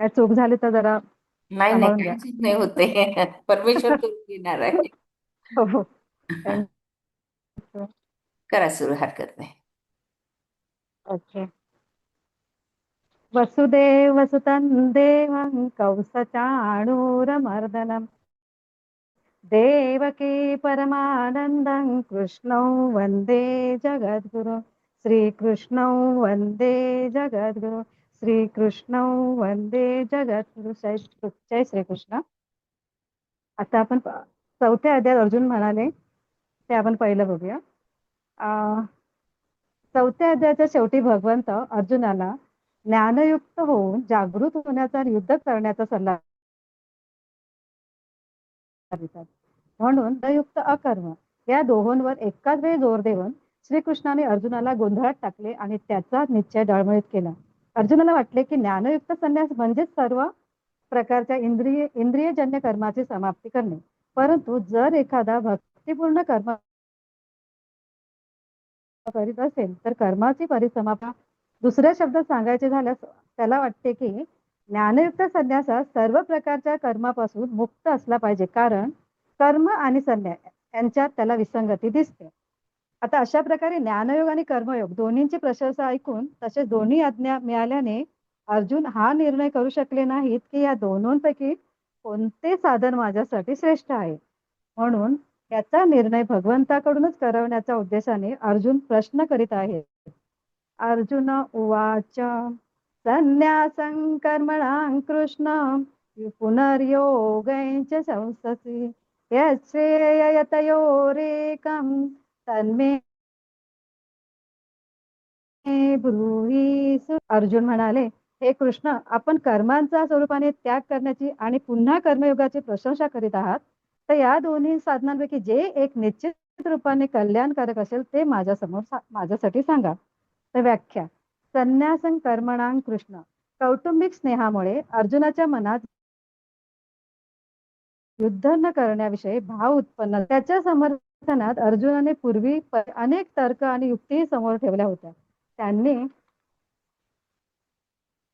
काय चूक झाली तर जरा नाही नाही, सांभाळून घ्या. काहीच नाही होते. परमेश्वर करून घेणार आहे. हो हो. थँक्यू. करा सुरू, हरकत नाही. ओके. वसुदेवसुतं देवं कौसचाणूरमर्दनं देवकी परमानन्दं कृष्णौ वन्दे जगद्गुरु श्रीकृष्णौ वन्दे जगद्गुरु श्रीकृष्णौ वन्दे जगद्गुरु जय श्रीकृष्ण. आता आपण चौथ्या अध्यायात अर्जुन म्हणाले ते आपण पहिलं बघूया. अं, चौथ्या अध्यायाच्या शेवटी भगवंत अर्जुनाला ज्ञानयुक्त होऊन जागृत होण्याचा आणि युद्ध करण्याचा सल्ला देतात. म्हणून युक्त अकर्म या दोहोंवर एकाच वेळी जोर देऊन श्रीकृष्णाने अर्जुनाला गोंधळात टाकले आणि त्याचा निश्चय डळमळीत केला. अर्जुनाला वाटले की ज्ञानयुक्त संन्यास म्हणजेच सर्व प्रकारच्या इंद्रियजन्य कर्माची समाप्ती करणे. परंतु जर एखादा भक्तिपूर्ण कर्म करीत असेल तर कर्माची परिसमाप्ती, दुसऱ्या शब्दात सांगायचे झाल्यास त्याला वाटते की ज्ञानयुक्त संन्यासास सर्व प्रकारच्या कर्मापासून मुक्त असला पाहिजे, कारण कर्म आणि संन्यास यांच्यात त्याला विसंगती दिसते. आता अशा प्रकारे ज्ञानयोग आणि कर्मयोग दोन्हींची प्रशंसा ऐकून तसेच दोन्ही आज्ञा मिळाल्याने अर्जुन हा निर्णय करू शकले नाहीत की या दोनोंपैकी कोणते साधन माझ्यासाठी श्रेष्ठ आहे. म्हणून याचा निर्णय भगवंताकडूनच करवण्याच्या उद्देशाने अर्जुन प्रश्न करीत आहे. अर्जुन उवाच संन्यासं कर्मणां कृष्ण पुनर्योगञ्च संससि यच्छ्रेययतयोरेकं तन्मे ब्रूहि. अर्जुन म्हणाले, हे कृष्ण, आपण कर्मांचा स्वरूपाने त्याग करण्याची आणि पुन्हा कर्मयोगाची प्रशंसा करीत आहात, तर या दोन्ही साधनांपैकी जे एक निश्चित रूपाने कल्याणकारक असेल ते माझ्यासाठी सांगा. तर व्याख्या. संन्यासं कर्मणां कृष्ण. कौटुंबिक स्नेहामुळे अर्जुनाच्या मनात युद्ध न करण्याविषयी भाव उत्पन्न. त्याच्या समर्थनात अर्जुनाने पूर्वी अनेक तर्क आणि युक्तीही समोर ठेवल्या होत्या. त्यांनी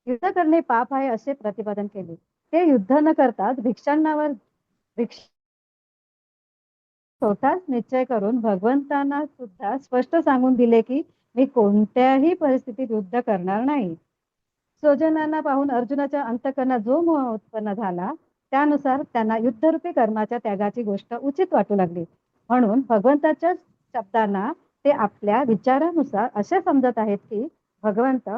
युद्ध करणे पाप आहे असे प्रतिपादन केले. ते युद्ध न करताच भिक्षांनावर भिक्ष स्वतःच निश्चय करून भगवंतांना सुद्धा स्पष्ट सांगून दिले की मी कोणत्याही परिस्थितीत युद्ध करणार नाही. स्वजनांना पाहून अर्जुनाच्या अंतःकरणात जो मोह उत्पन्न झाला त्यानुसार त्यांना युद्धरूपी कर्माच्या त्यागाची गोष्ट उचित वाटू लागली. म्हणून भगवंताच्या शब्दांना ते आपल्या विचारानुसार असे समजत आहेत की भगवंत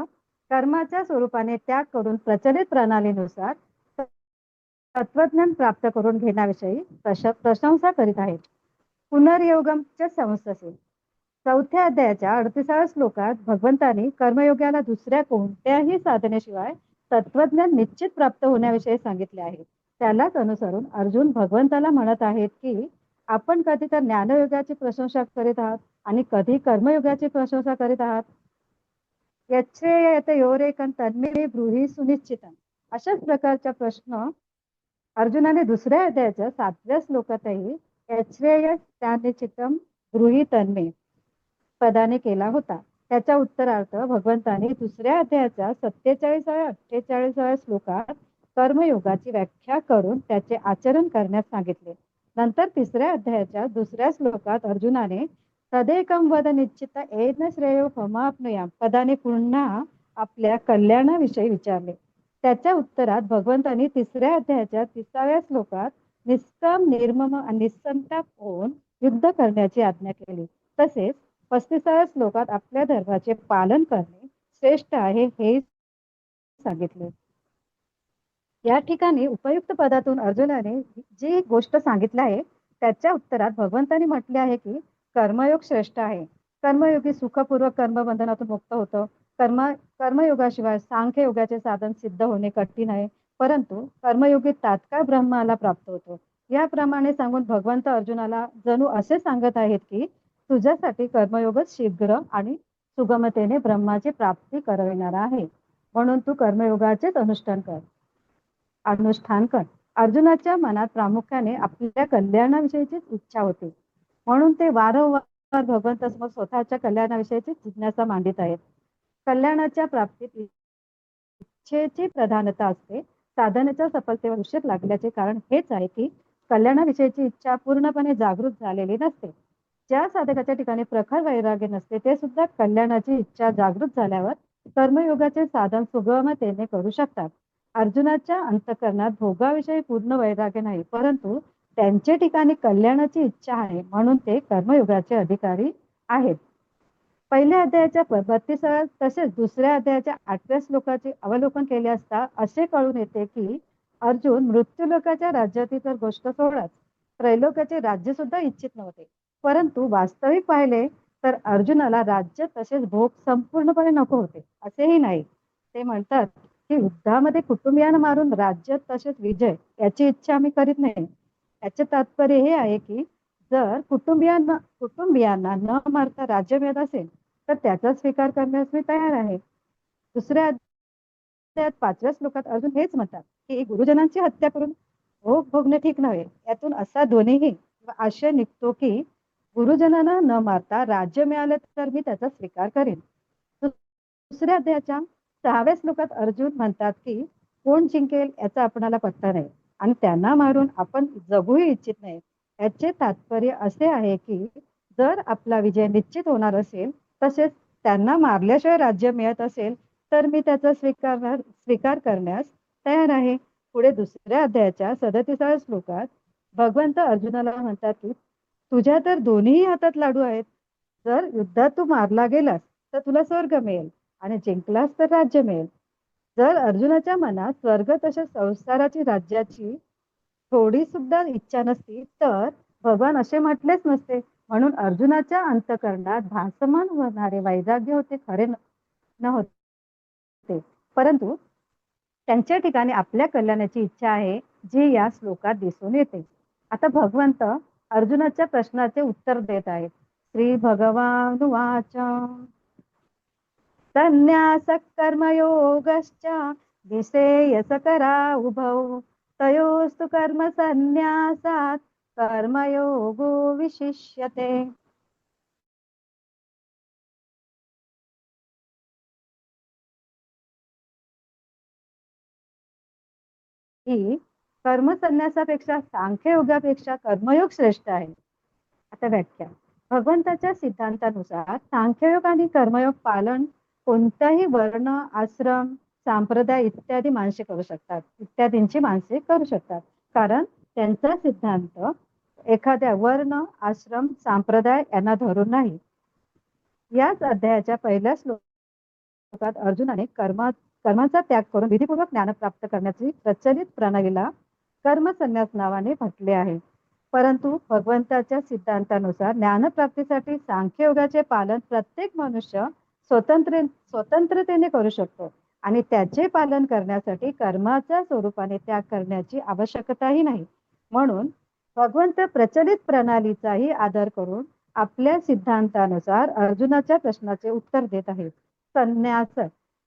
कर्माच्या स्वरूपाने त्याग करून प्रचलित प्रणालीनुसार तत्वज्ञान प्राप्त करून घेण्याविषयी प्रशंसा करीत आहेत. पुनर्योगमच्या संस्थेचे. चौथ्या अध्यायाच्या 38व्या श्लोकात भगवंतांनी कर्मयोगाला दुसऱ्या कोणत्याही साधनेशिवाय तत्वज्ञान निश्चित प्राप्त होण्याविषयी सांगितले आहे. त्यालाच अनुसरून अर्जुन भगवंताला म्हणत आहेत की आपण कधी तर ज्ञानयोगाची प्रशंसा करीत आहात आणि कधी कर्मयोगाची प्रशंसा करीत आहात. यच्छ्रेययतयोरेकं तन्मे ब्रूहि सुनिश्चितम्. अशाच प्रकारचा प्रश्न अर्जुनाने दुसऱ्या अध्यायाच्या 7व्या श्लोकातही यच्छ्रेय त्यानिश्चितम ब्रूहि तन्मे पदाने केला होता. त्याच्या उत्तरार्थ भगवंताने दुसऱ्या अध्यायाच्या 47-48व्या श्लोकात कर्मयोगाची व्याख्या करून त्याचे आचरण करण्यास सांगितले. नंतर तिसऱ्या अध्यायाच्या दुसऱ्या श्लोकात अर्जुनाने तदेकं वद निश्चित येन श्रेयो फमाप्नुयाम पदाने पुन्हा आपल्या कल्याणाविषयी विचारले. त्याच्या उत्तरात भगवंतांनी तिसऱ्या अध्यायाच्या 30व्या श्लोकात निष्काम निर्मम आणि निसंताप होऊन युद्ध करण्याची आज्ञा केली. तसेच 35व्या श्लोकात आपल्या धर्माचे पालन करणे श्रेष्ठ आहे हे सांगितले. या ठिकाणी उपयुक्त पदातून अर्जुनाने जी गोष्ट सांगितली आहे त्याच्या उत्तरात भगवंतांनी म्हटले आहे की कर्मयोग श्रेष्ठ आहे. कर्मयोगी सुखपूर्वक कर्मबंधनातून मुक्त होतो. कर्मयोगाशिवाय सांख्य योगाचे साधन सिद्ध होणे कठीण आहे, परंतु कर्मयोगी तात्काळ ब्रह्माला प्राप्त होतो. याप्रमाणे सांगून भगवंत अर्जुनाला जणू असे सांगत आहेत की तुझ्यासाठी कर्मयोगच शीघ्र आणि सुगमतेने ब्रह्माची प्राप्ती करविणारा आहे. म्हणून तू कर्मयोगाचेच अनुष्ठान कर. अर्जुनाच्या मनात प्रामुख्याने आपल्या कल्याणाविषयीचीच इच्छा होती. म्हणून ते वारंवार भगवंतासमोर स्वतःच्या कल्याणाविषयीची जिज्ञासा मांडित आहेत. कल्याणाच्या प्राप्तीत इच्छेची प्रधानता असते साधनेच्या सफलतेवर उशीर लागल्याचे कारण हेच आहे की कल्याणाविषयीची इच्छा पूर्णपणे जागृत झालेली नसते. ज्या साधकाच्या ठिकाणी प्रखर वैराग्य नसते ते सुद्धा कल्याणाची इच्छा जागृत झाल्यावर कर्मयोगाचे साधन सुगमतेने करू शकतात. अर्जुनाच्या अंतःकरणात भोगाविषयी पूर्ण वैराग्य नाही, परंतु त्यांच्या ठिकाणी कल्याणाची इच्छा आहे, म्हणून ते कर्मयोगाचे अधिकारी आहेत. पहिल्या अध्यायाच्या 32व्या तसेच दुसऱ्या अध्यायाच्या 8व्या श्लोकाचे अवलोकन केले असता असे कळून येते की अर्जुन मृत्यूलोकाच्या राज्याची तर गोष्ट सोडाच, त्रैलोक्याचे राज्य सुद्धा इच्छित नव्हते. परंतु वास्तविक पाहिले तर अर्जुनाला राज्य तसेच भोग संपूर्णपणे नको होते असेही नाही. ते म्हणतात की युद्धामध्ये कुटुंबियांना मारून राज्य तसेच विजय याची इच्छा मी करीत नाही. याचे तात्पर्य हे आहे की जर कुटुंबियांना न मारता राज्य मिळत असेल तर त्याचा स्वीकार करण्यास मी तयार आहे. दुसऱ्या अध्यायात 5व्या श्लोकात अर्जुन हेच म्हणतात की गुरुजनांची हत्या करून भोग भोगणे ठीक नव्हे. यातून असा दोन्हीही आशय निघतो की गुरुजनांना न मारता राज्य मिळाले तर मी त्याचा स्वीकार करेन. दुसऱ्या अध्यायाच्या 6व्या श्लोकात अर्जुन म्हणतात की कोण जिंकेल याचा आपणाला पत्ता नाही आणि त्यांना मारून आपण जगूही इच्छित नाही. याचे तात्पर्य असे आहे की जर आपला विजय निश्चित होणार असेल तसेच त्यांना मारल्याशिवाय राज्य मिळत असेल तर मी त्याचा स्वीकार करण्यास तयार आहे. पुढे दुसऱ्या अध्यायाच्या 37व्या श्लोकात भगवंत अर्जुनाला म्हणतात की तुझ्या तर दोन्ही हातात लाडू आहेत. जर युद्धात तू मारला गेलास तर तुला स्वर्ग मिळेल आणि जिंकलास तर राज्य मिळेल. जर अर्जुनाच्या मनात स्वर्ग तसेच संसाराची राज्याची थोडी सुद्धा इच्छा नसती तर भगवान असे म्हटलेच नसते. म्हणून अर्जुनाच्या अंतःकरणात भासमान होणारे वैराग्य होते खरे नव्हते, परंतु त्यांच्या ठिकाणी आपल्या कल्याणाची इच्छा आहे जी या श्लोकात दिसून येते. आता भगवंत अर्जुनाच्या प्रश्नाचे उत्तर देत आहेत. श्री भगवान वाच संन्यास कर्मयोगश्च विषेयस करा उभौ तयोस्तु कर्म संन्यासात कर्मयोगो विशिष्यते. ही कर्मसन्यासापेक्षा सांख्ययोगापेक्षा कर्मयोग श्रेष्ठ आहे. आता व्याख्या. भगवंताच्या सिद्धांतानुसार सांख्ययोग आणि कर्मयोग पालन कोणताही वर्ण आश्रम संप्रदाय इत्यादींची माणसे करू शकतात, कारण त्यांचा सिद्धांत एखाद्या वर्ण आश्रम संप्रदाय यांना धरून नाही. याच अध्यायाच्या पहिल्या श्लोकात अर्जुनाने कर्माचा त्याग करून विधिपूर्वक ज्ञान प्राप्त करण्याची प्रचलित प्रणालीला कर्मसन्यास नावाने म्हटले आहे. परंतु भगवंताच्या सिद्धांतानुसार ज्ञानप्राप्तीसाठी सांख्ययोगाचे पालन प्रत्येक मनुष्य स्वतंत्रतेने करू शकतो आणि त्याचे पालन करण्यासाठी कर्माच्या स्वरूपाने त्याग करण्याची आवश्यकताही नाही. म्हणून भगवंत प्रचलित प्रणालीचाही आदर करून आपल्या सिद्धांतानुसार अर्जुनाच्या प्रश्नाचे उत्तर देत आहेत. संन्यास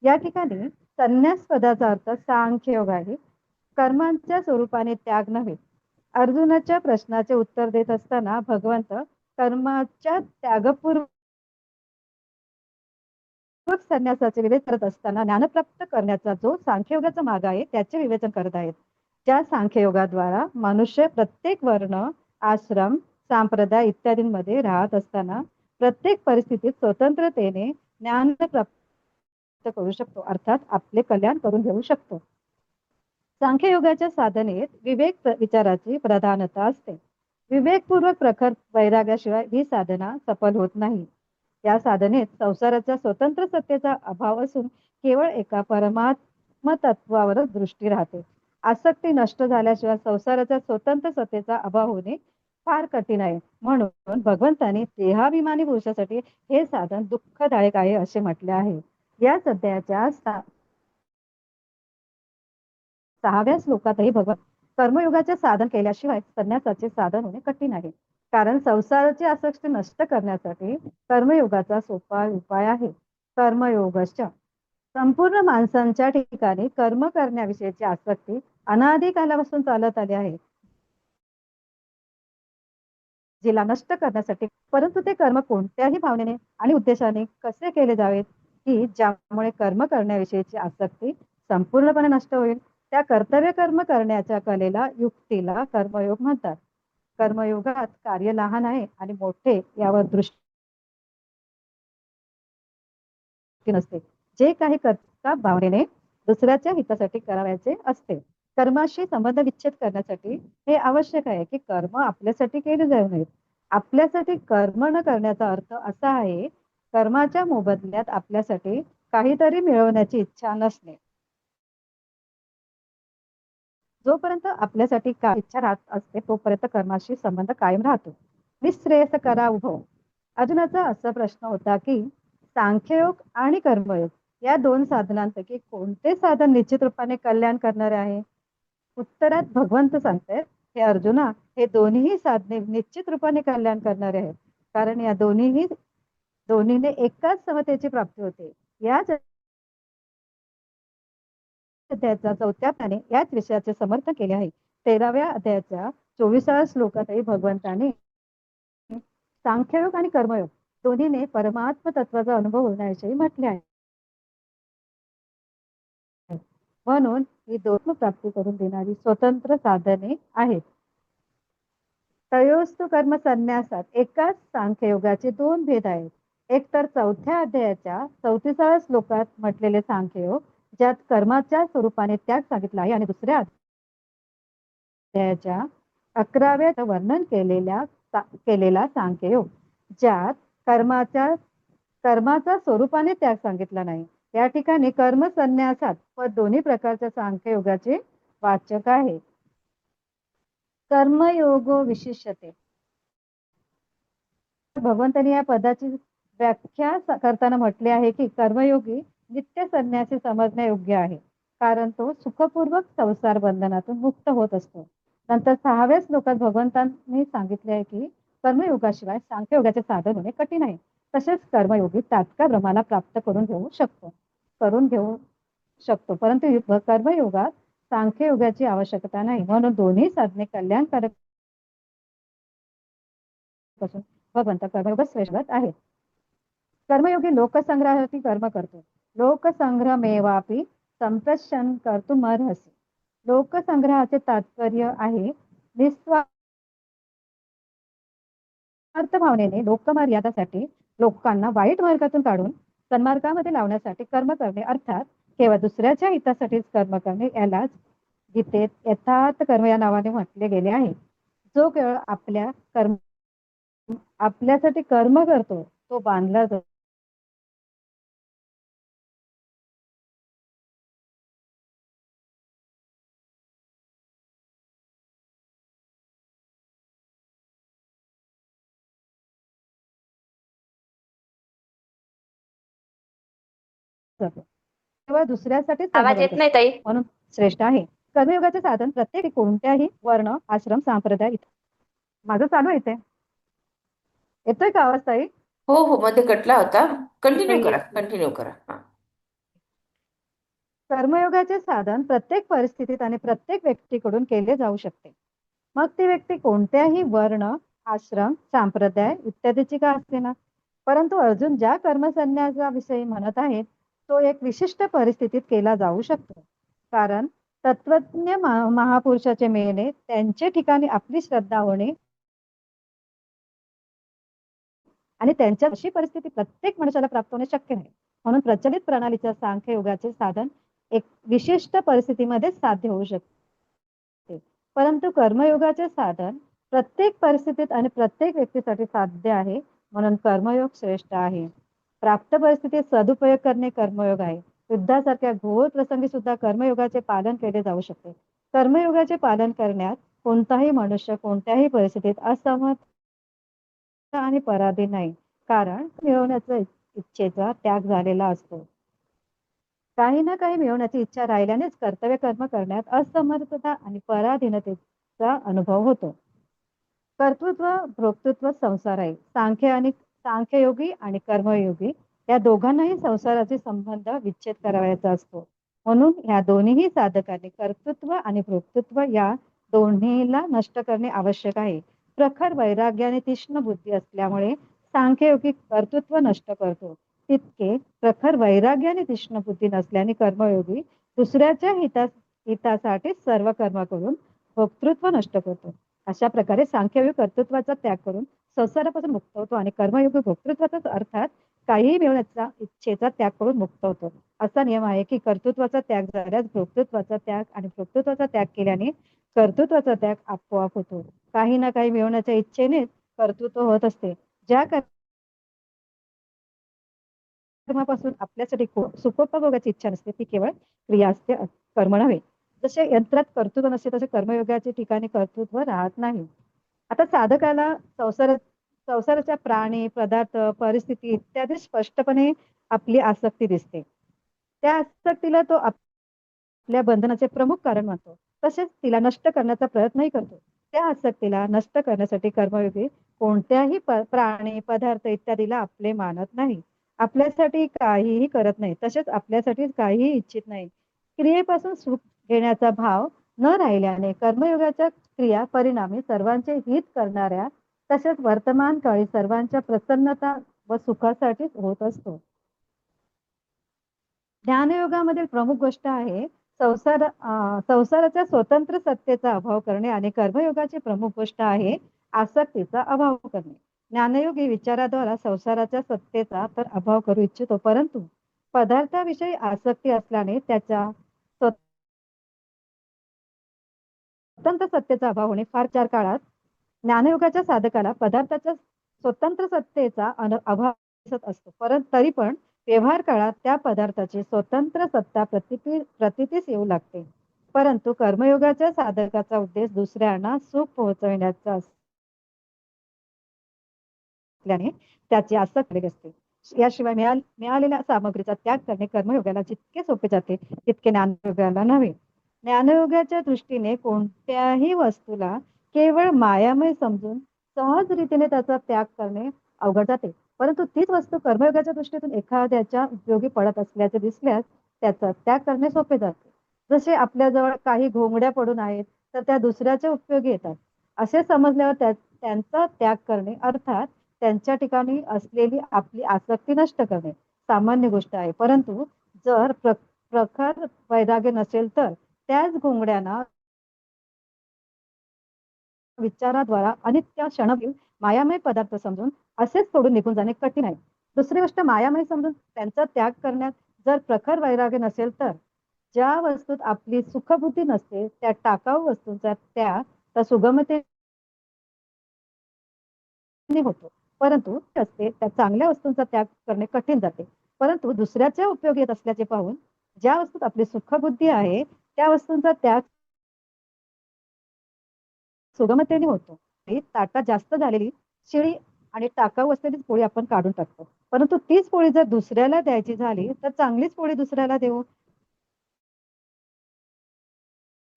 या ठिकाणी संन्यास पदाचा अर्थ सांख्ययोग आहे, कर्मांच्या स्वरूपाने त्याग नव्हे. अर्जुनाच्या प्रश्नाचे उत्तर देत असताना भगवंत कर्माच्या त्यागपूर्वक संन्यासाचे विवेचन करत असताना ज्ञानप्राप्त करण्याचा जो सांख्ययोगाचा मार्ग आहे त्याचे विवेचन करत आहेत. ज्या सांख्ययोगाद्वारा मनुष्य प्रत्येक वर्ण आश्रम संप्रदाय इत्यादींमध्ये राहत असताना प्रत्येक परिस्थितीत स्वतंत्रतेने ज्ञान प्राप्त करू शकतो, अर्थात आपले कल्याण करून घेऊ शकतो. सांख्ययोगाच्या साधनेत विवेक विचाराची प्रधानता असते. विवेकपूर्वक प्रखर वैराग्याशिवाय ही साधना सफल होत नाही. या साधनेत संसाराच्या स्वतंत्र सत्तेचा अभाव असून केवळ एका परमात्म तत्वावरच दृष्टी राहते. आसक्ती नष्ट झाल्याशिवाय संसाराच्या स्वतंत्र सत्तेचा अभाव होणे फार कठीण आहे. म्हणून भगवंतांनी देहाभिमानी पुरुषासाठी हे साधन दुःखदायक आहे असे म्हटले आहे. याच अध्यायाच्या 6व्या श्लोकातही भगवंत कर्मयोगाचे साधन केल्याशिवाय संन्यासाचे साधन होणे कठीण आहे, कारण संसाराची आसक्ती नष्ट करण्यासाठी कर्मयोगाचा सोपा उपाय आहे. कर्मयोगश्च संपूर्ण माणसांच्या ठिकाणी कर्म करण्याविषयीची आसक्ती अनादी कालापासून चालत आली आहे, जिला नष्ट करण्यासाठी. परंतु ते कर्म कोणत्याही भावनेने आणि उद्देशाने कसे केले जावेत की ज्यामुळे कर्म करण्याविषयीची आसक्ती संपूर्णपणे नष्ट होईल. त्या कर्तव्य कर्म करण्याच्या कलेला, युक्तीला कर्मयोग म्हणतात. कर्मयोगात कार्य लहान आहे आणि मोठे यावर दृष्टी नसते. जे काही कर्ता भावनेने दुसऱ्याच्या हितासाठी करावयाचे असते. कर्माशी संबंध विच्छेद करण्यासाठी हे आवश्यक आहे की कर्म आपल्यासाठी केले जाऊ नयेत. आपल्यासाठी कर्म न करण्याचा अर्थ असा आहे, कर्माच्या मोबदल्यात आपल्यासाठी काहीतरी मिळवण्याची इच्छा नसणे. जोपर्यंत आपल्यासाठी काय इच्छा राहत असते तोपर्यंत कर्माशी संबंध कायम राहतो. निश्रेयस करा उभो. अर्जुनाचा असा प्रश्न होता की सांख्ययोग आणि कर्मयोग या दोन साधनांपैकी कोणते साधन निश्चित रूपाने कल्याण करणारे आहे? उत्तरात भगवंत सांगतायत, हे अर्जुना, हे दोन्ही साधने निश्चित रूपाने कल्याण करणारे आहेत. कारण या दोन्हीने एकाच समतेची प्राप्ती होते. याच अध्यायाचा 4थ्या पाने याच विषयाचे समर्थन केले आहे. 13व्या अध्यायाच्या 24व्या श्लोकातही भगवंताने सांख्ययोग आणि कर्मयोग दोन्हीने परमात्म तत्वाचा अनुभव होण्याविषयी म्हटले आहे. म्हणून ही दोन प्राप्ती करून देणारी स्वतंत्र साधने आहेत. तयोस्तु कर्म संन्यासात एकाच सांख्ययोगाचे दोन भेद आहेत. एक तर 4थ्या अध्यायाच्या 34व्या श्लोकात म्हटलेले सांख्ययोग, ज्यात कर्माच्या स्वरूपाने त्याग सांगितला आहे, आणि दुसऱ्या अध्यायाच्या 11व्या वर्णन केलेला सांख्ययोग, ज्यात कर्माचा स्वरूपाने त्याग सांगितला नाही. या ठिकाणी कर्म संन्यासात व दोन्ही प्रकारच्या सांख्ययोगाचे वाचक आहे. कर्मयोगो विशिष्यते. भगवंतांनी या पदाची व्याख्या करताना म्हटले आहे की कर्मयोगी नित्य संन्यासी समजणे योग्य आहे, कारण तो सुखपूर्वक संसार बंधनातून मुक्त होत असतो. नंतर 6व्या श्लोकात भगवंतांनी सांगितले आहे की कर्मयोगाशिवाय सांख्ययोगाचे साधन होणे कठीण आहे. तसेच कर्मयोगी तात्काळ ब्रह्माला प्राप्त करून घेऊ शकतो, परंतु कर्मयोगात सांख्ययोगाची आवश्यकता नाही. म्हणून दोन्ही साधने कल्याणकारक पासून भगवंत कर्मयोग श्रेष्ठ आहेत. कर्मयोगी लोकसंग्रहासाठी कर्म करतो. लोकसंग्रहमेवापि संप्रशन कर्तुमर्हसि. लोकसंग्रहाचे तात्पर्य आहे निस्वार्थ भावनेने लोकमर्यादासाठी लोकांना वाईट मार्गातून काढून सन्मार्गामध्ये लावण्यासाठी कर्म करणे, अर्थात केवळ दुसऱ्याच्या हितासाठीच कर्म करणे. यालाच गीतेत यथार्थ कर्म या नावाने म्हटले गेले आहे. जो केवळ आपल्यासाठी कर्म करतो तो बांधला जातो. केवळ दुसऱ्यासाठीच कर्म आवाज करत येत नाही असतो, ताई. म्हणून श्रेष्ठ आहे. कर्मयोगाचे साधन प्रत्येक कोणत्याही वर्ण, आश्रम, संप्रदाय. माझं चालू येते. येतोय का आवाज ताई? हो हो, मध्ये कटला होता. कंटिन्यू करा. हा. कर्मयोगाचे साधन प्रत्येक परिस्थितीत आणि प्रत्येक व्यक्तीकडून केले जाऊ शकते. मग ती व्यक्ती कोणत्याही वर्ण, आश्रम, संप्रदाय इत्यादीची का असेना. परंतु अर्जुन ज्या कर्मसन्यासाविषयी म्हणत आहेत तो एक विशिष्ट परिस्थितीत केला जाऊ शकतो. कारण तत्वज्ञ महापुरुषाचे मिळणे, त्यांचे ठिकाणी आपली श्रद्धा होणे आणि त्यांच्या अशी परिस्थिती प्रत्येक मनुष्याला प्राप्त होणे शक्य नाही. म्हणून प्रचलित प्रणालीच्या सांख्ययोगाचे साधन एक विशिष्ट परिस्थितीमध्ये साध्य होऊ शकते. परंतु कर्मयोगाचे साधन प्रत्येक परिस्थितीत आणि प्रत्येक व्यक्तीसाठी साध्य आहे. म्हणून कर्मयोग श्रेष्ठ आहे. प्राप्त परिस्थितीत सदुपयोग करणे कर्मयोग आहे. युद्धासारख्या घोर प्रसंगी सुद्धा कर्मयोगाचे पालन केले जाऊ शकते. कर्मयोगाचे पालन करण्यात कोणताही मनुष्य कोणत्याही परिस्थितीत असमर्थ आणि पराधीन नाही, कारण मिळवण्याचा इच्छेचा त्याग झालेला असतो. काही ना काही मिळवण्याची इच्छा राहिल्यानेच कर्तव्य कर्म करण्यात असमर्थता आणि पराधीनतेचा अनुभव होतो. कर्तृत्व भोक्तृत्व संसार आहे. सांख्ययोगी आणि कर्मयोगी या दोघांनाही संसाराचे संबंध विच्छेद करावयाचा असतो. म्हणून या दोन्ही साधकांनी कर्तृत्व आणि भोक्तृत्व या दोन्हीला नष्ट करणे आवश्यक आहे. प्रखर वैराग्याने तीक्ष्ण बुद्धी असल्यामुळे सांख्ययोगी कर्तृत्व नष्ट करतो, तितके प्रखर वैराग्याने तीक्ष्ण बुद्धी नसल्याने कर्मयोगी दुसऱ्याच्या हितासाठी सर्व कर्म करून भोक्तृत्व नष्ट करतो. अशा प्रकारे सांख्ययोग कर्तृत्वाचा त्याग करून संसारापासून मुक्त होतो आणि कर्मयोग भोक्तृत्वाचा अर्थात काहीही मिळवण्याचा इच्छेचा त्याग करून मुक्त होतो. असा नियम आहे की कर्तृत्वाचा त्याग झाल्यास भोक्तृत्वाचा त्याग आणि भोक्तृत्वाचा त्याग केल्याने कर्तृत्वाचा त्याग आपोआप होतो. काही ना काही मिळवण्याच्या इच्छेने कर्तृत्व होत असते. ज्या कर्मापासून आपल्यासाठी सुखोपभोगाची इच्छा नसते ती केवळ क्रिया असते, कर्म नव्हे. जसे यंत्रात कर्तृत्व नसते तसे कर्मयोगाच्या ठिकाणी कर्तृत्व राहत नाही. आता साधकाला संसाराच्या प्राणी, पदार्थ, परिस्थिती इत्यादी स्पष्टपणे आपली आसक्ती दिसते. त्या आसक्तीला तो आपल्या बंधनाचे प्रमुख कारण मानतो. तसेच तिला नष्ट करण्याचा प्रयत्नही करतो. त्या आसक्तीला नष्ट करण्यासाठी कर्मयोगी कोणत्याही प्राणी, पदार्थ इत्यादीला आपले मानत नाही. आपल्यासाठी काहीही करत नाही. तसेच आपल्यासाठी काहीही इच्छित नाही. क्रियेपासून सुख घेण्याचा भाव न राहिल्याने कर्मयोगाच्या क्रिया परिणामी सर्वांचे हित करणाऱ्या तसेच वर्तमान काळी सर्वांच्या प्रसन्नता व सुखासाठीच होत असतो. ज्ञानयोगामधील प्रमुख गोष्ट आहे संसाराच्या स्वतंत्र सत्तेचा अभाव करणे आणि कर्मयोगाची प्रमुख गोष्ट आहे आसक्तीचा अभाव करणे. ज्ञानयोगी विचाराद्वारा संसाराच्या सत्तेचा तर अभाव करू इच्छितो, परंतु पदार्थाविषयी आसक्ती असल्याने त्याच्या स्वतंत्र सत्तेचा अभाव होणे फार चार काळात ज्ञानयोगाच्या साधकाला पदार्थाच्या स्वतंत्र सत्तेचा अभाव दिसत असतो, परंतु तरी पण व्यवहार काळात त्या पदार्थाची स्वतंत्र सत्ता प्रतीतीस येऊ लागते. परंतु कर्मयोगाच्या साधकाचा उद्देश दुसऱ्यांना सुख पोहोचविण्याचा असल्याने त्याची आसक्ती असते. याशिवाय मिळालेल्या सामग्रीचा त्याग करणे कर्मयोगाला जितके सोपे जाते तितके ज्ञानयोगाला नव्हे. ज्ञानयोगाच्या दृष्टीने कोणत्याही वस्तूला केवळ मायामय समजून सहज रीतीने त्याचा त्याग करणे अवघड जाते, परंतु तीच वस्तू कर्मयोगाच्या दृष्टीतून एखाद्याच्या उपयोगी पडत असल्याचे दिसल्यास त्याचा त्याग करणे सोपे जाते. जसे आपल्याजवळ काही घोंगड्या पडून आहेत तर त्या दुसऱ्याच्या उपयोगी येतात असे समजल्यावर त्यांचा त्याग करणे अर्थात त्यांच्या ठिकाणी असलेली आपली आसक्ती नष्ट करणे सामान्य गोष्ट आहे. परंतु जर प्रखर वैराग्य नसेल तर त्याच घोंगड्यांना विचाराद्वारा अनित्य क्षणभर मायामय पदार्थ समजून असेच सोडून निघून जाणे कठीण आहे. दुसरी गोष्ट मायामय समजून त्यांचा त्याग करण्यात जर प्रखर वैराग्य नसेल तर ज्या वस्तूत आपली सुखबुद्धी नसते त्या टाकाऊ वस्तूंचा त्याग तर सुगमतेने होतो, परंतु असते त्या चांगल्या वस्तूंचा त्याग करणे कठीण जाते. परंतु दुसऱ्याच्या उपयोगी येत असल्याचे पाहून ज्या वस्तूत आपली सुखबुद्धी आहे त्या वस्तूंचा त्याग सुगमतेने होतो. ताटात जास्त झालेली शिळी आणि टाकाऊ असलेली पोळी आपण काढून टाकतो, परंतु तीच पोळी जर दुसऱ्याला द्यायची झाली तर चांगलीच पोळी दुसऱ्याला देऊ,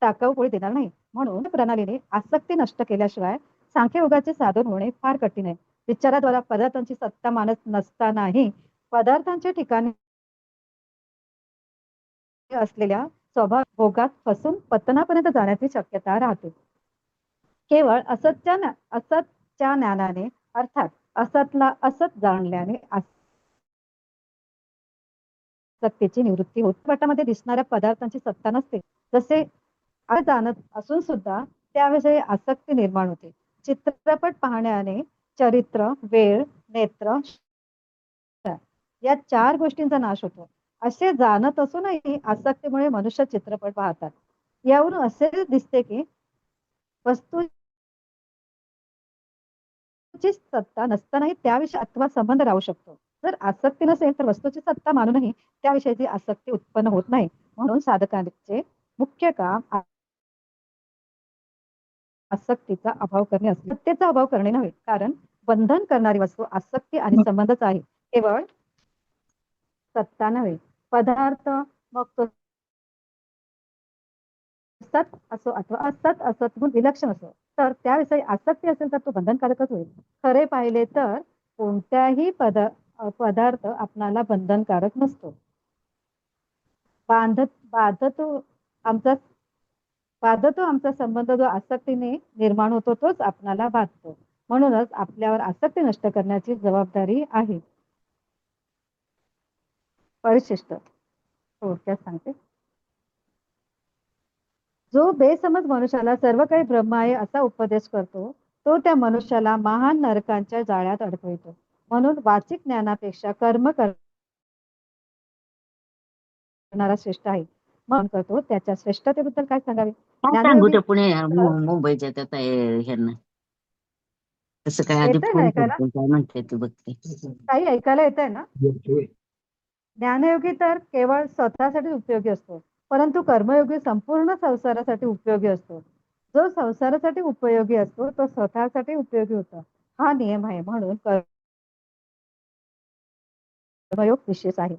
टाकाऊ पोळी देणार नाही. म्हणून प्रणालीने आसक्ती नष्ट केल्याशिवाय सांख्ययोगाचे साधन होणे फार कठीण आहे. विचाराद्वारा पदार्थांची सत्ता मानत नसतानाही पदार्थांच्या ठिकाणी असलेल्या स्वभाव भोगात फसून पतनापर्यंत जाण्याची शक्यता राहते. केवळ असतच्या ज्ञानाने अर्थात असतला असत जाणल्याने आसक्तीची निवृत्ती होते. चित्रपटामध्ये दिसणाऱ्या पदार्थांची सत्ता नसते, जसे जाणत असून सुद्धा त्याविषयी आसक्ती निर्माण होते. चित्रपट पाहण्याने चरित्र, वेळ, नेत्र या चार गोष्टींचा नाश होतो. असे जाणत असूनही आसक्तीमुळे मनुष्य चित्रपट पाहतात. यावरून असे दिसते की वस्तूची सत्ता नसतानाही त्याविषयी अथवा संबंध राहू शकतो. जर आसक्ती नसेल तर वस्तूची सत्ता मानूनही त्याविषयीची आसक्ती उत्पन्न होत नाही. म्हणून साधकांचे मुख्य काम आसक्तीचा अभाव करणे असते, सत्तेचा अभाव करणे नव्हे. कारण बंधन करणारी वस्तू आसक्ती आणि संबंधच आहे, केवळ सत्ता नव्हे. पदार्थ मग तो सत असो अथवा असत असत विलक्षण असो तर त्याविषयी आसक्ती असेल तर तो बंधनकारकच होईल. खरे पाहिले तर कोणत्याही पदार्थ आपणाला बंधनकारक नसतो. बाधतो आमचा संबंध जो आसक्तीने निर्माण होतो तोच आपणाला बाधतो. म्हणूनच आपल्यावर आसक्ती नष्ट करण्याची जबाबदारी आहे. परिशिष्ट थोडक्यात सांगते. जो बेसमज मनुष्याला सर्व काही ब्रह्म आहे असा उपदेश करतो, तो त्या मनुष्याला महान नरकांच्या जाळ्यात अडकवितो. म्हणून वाचिक ज्ञानापेक्षा कर्म करणारा श्रेष्ठ आहे. मन करतो त्याच्या श्रेष्ठतेबद्दल काय सांगावे? काय सांगू ज्ञानयोगी त्या पुणे तर मुंबईच्या त्या ह्यांना तसं काय आधी येतंय ना फोन ऐकायला? करतो काय म्हणते तू बघते. काही ऐकायला येतंय ना? ज्ञानयोगी तर केवळ स्वतःसाठी उपयोगी असतो, परंतु कर्मयोगी संपूर्ण संसारासाठी उपयोगी असतो. जो संसारासाठी उपयोगी असतो तो स्वतःसाठी उपयोगी होतो. हा नियम आहे. म्हणून कर्मयोग विशेष आहे.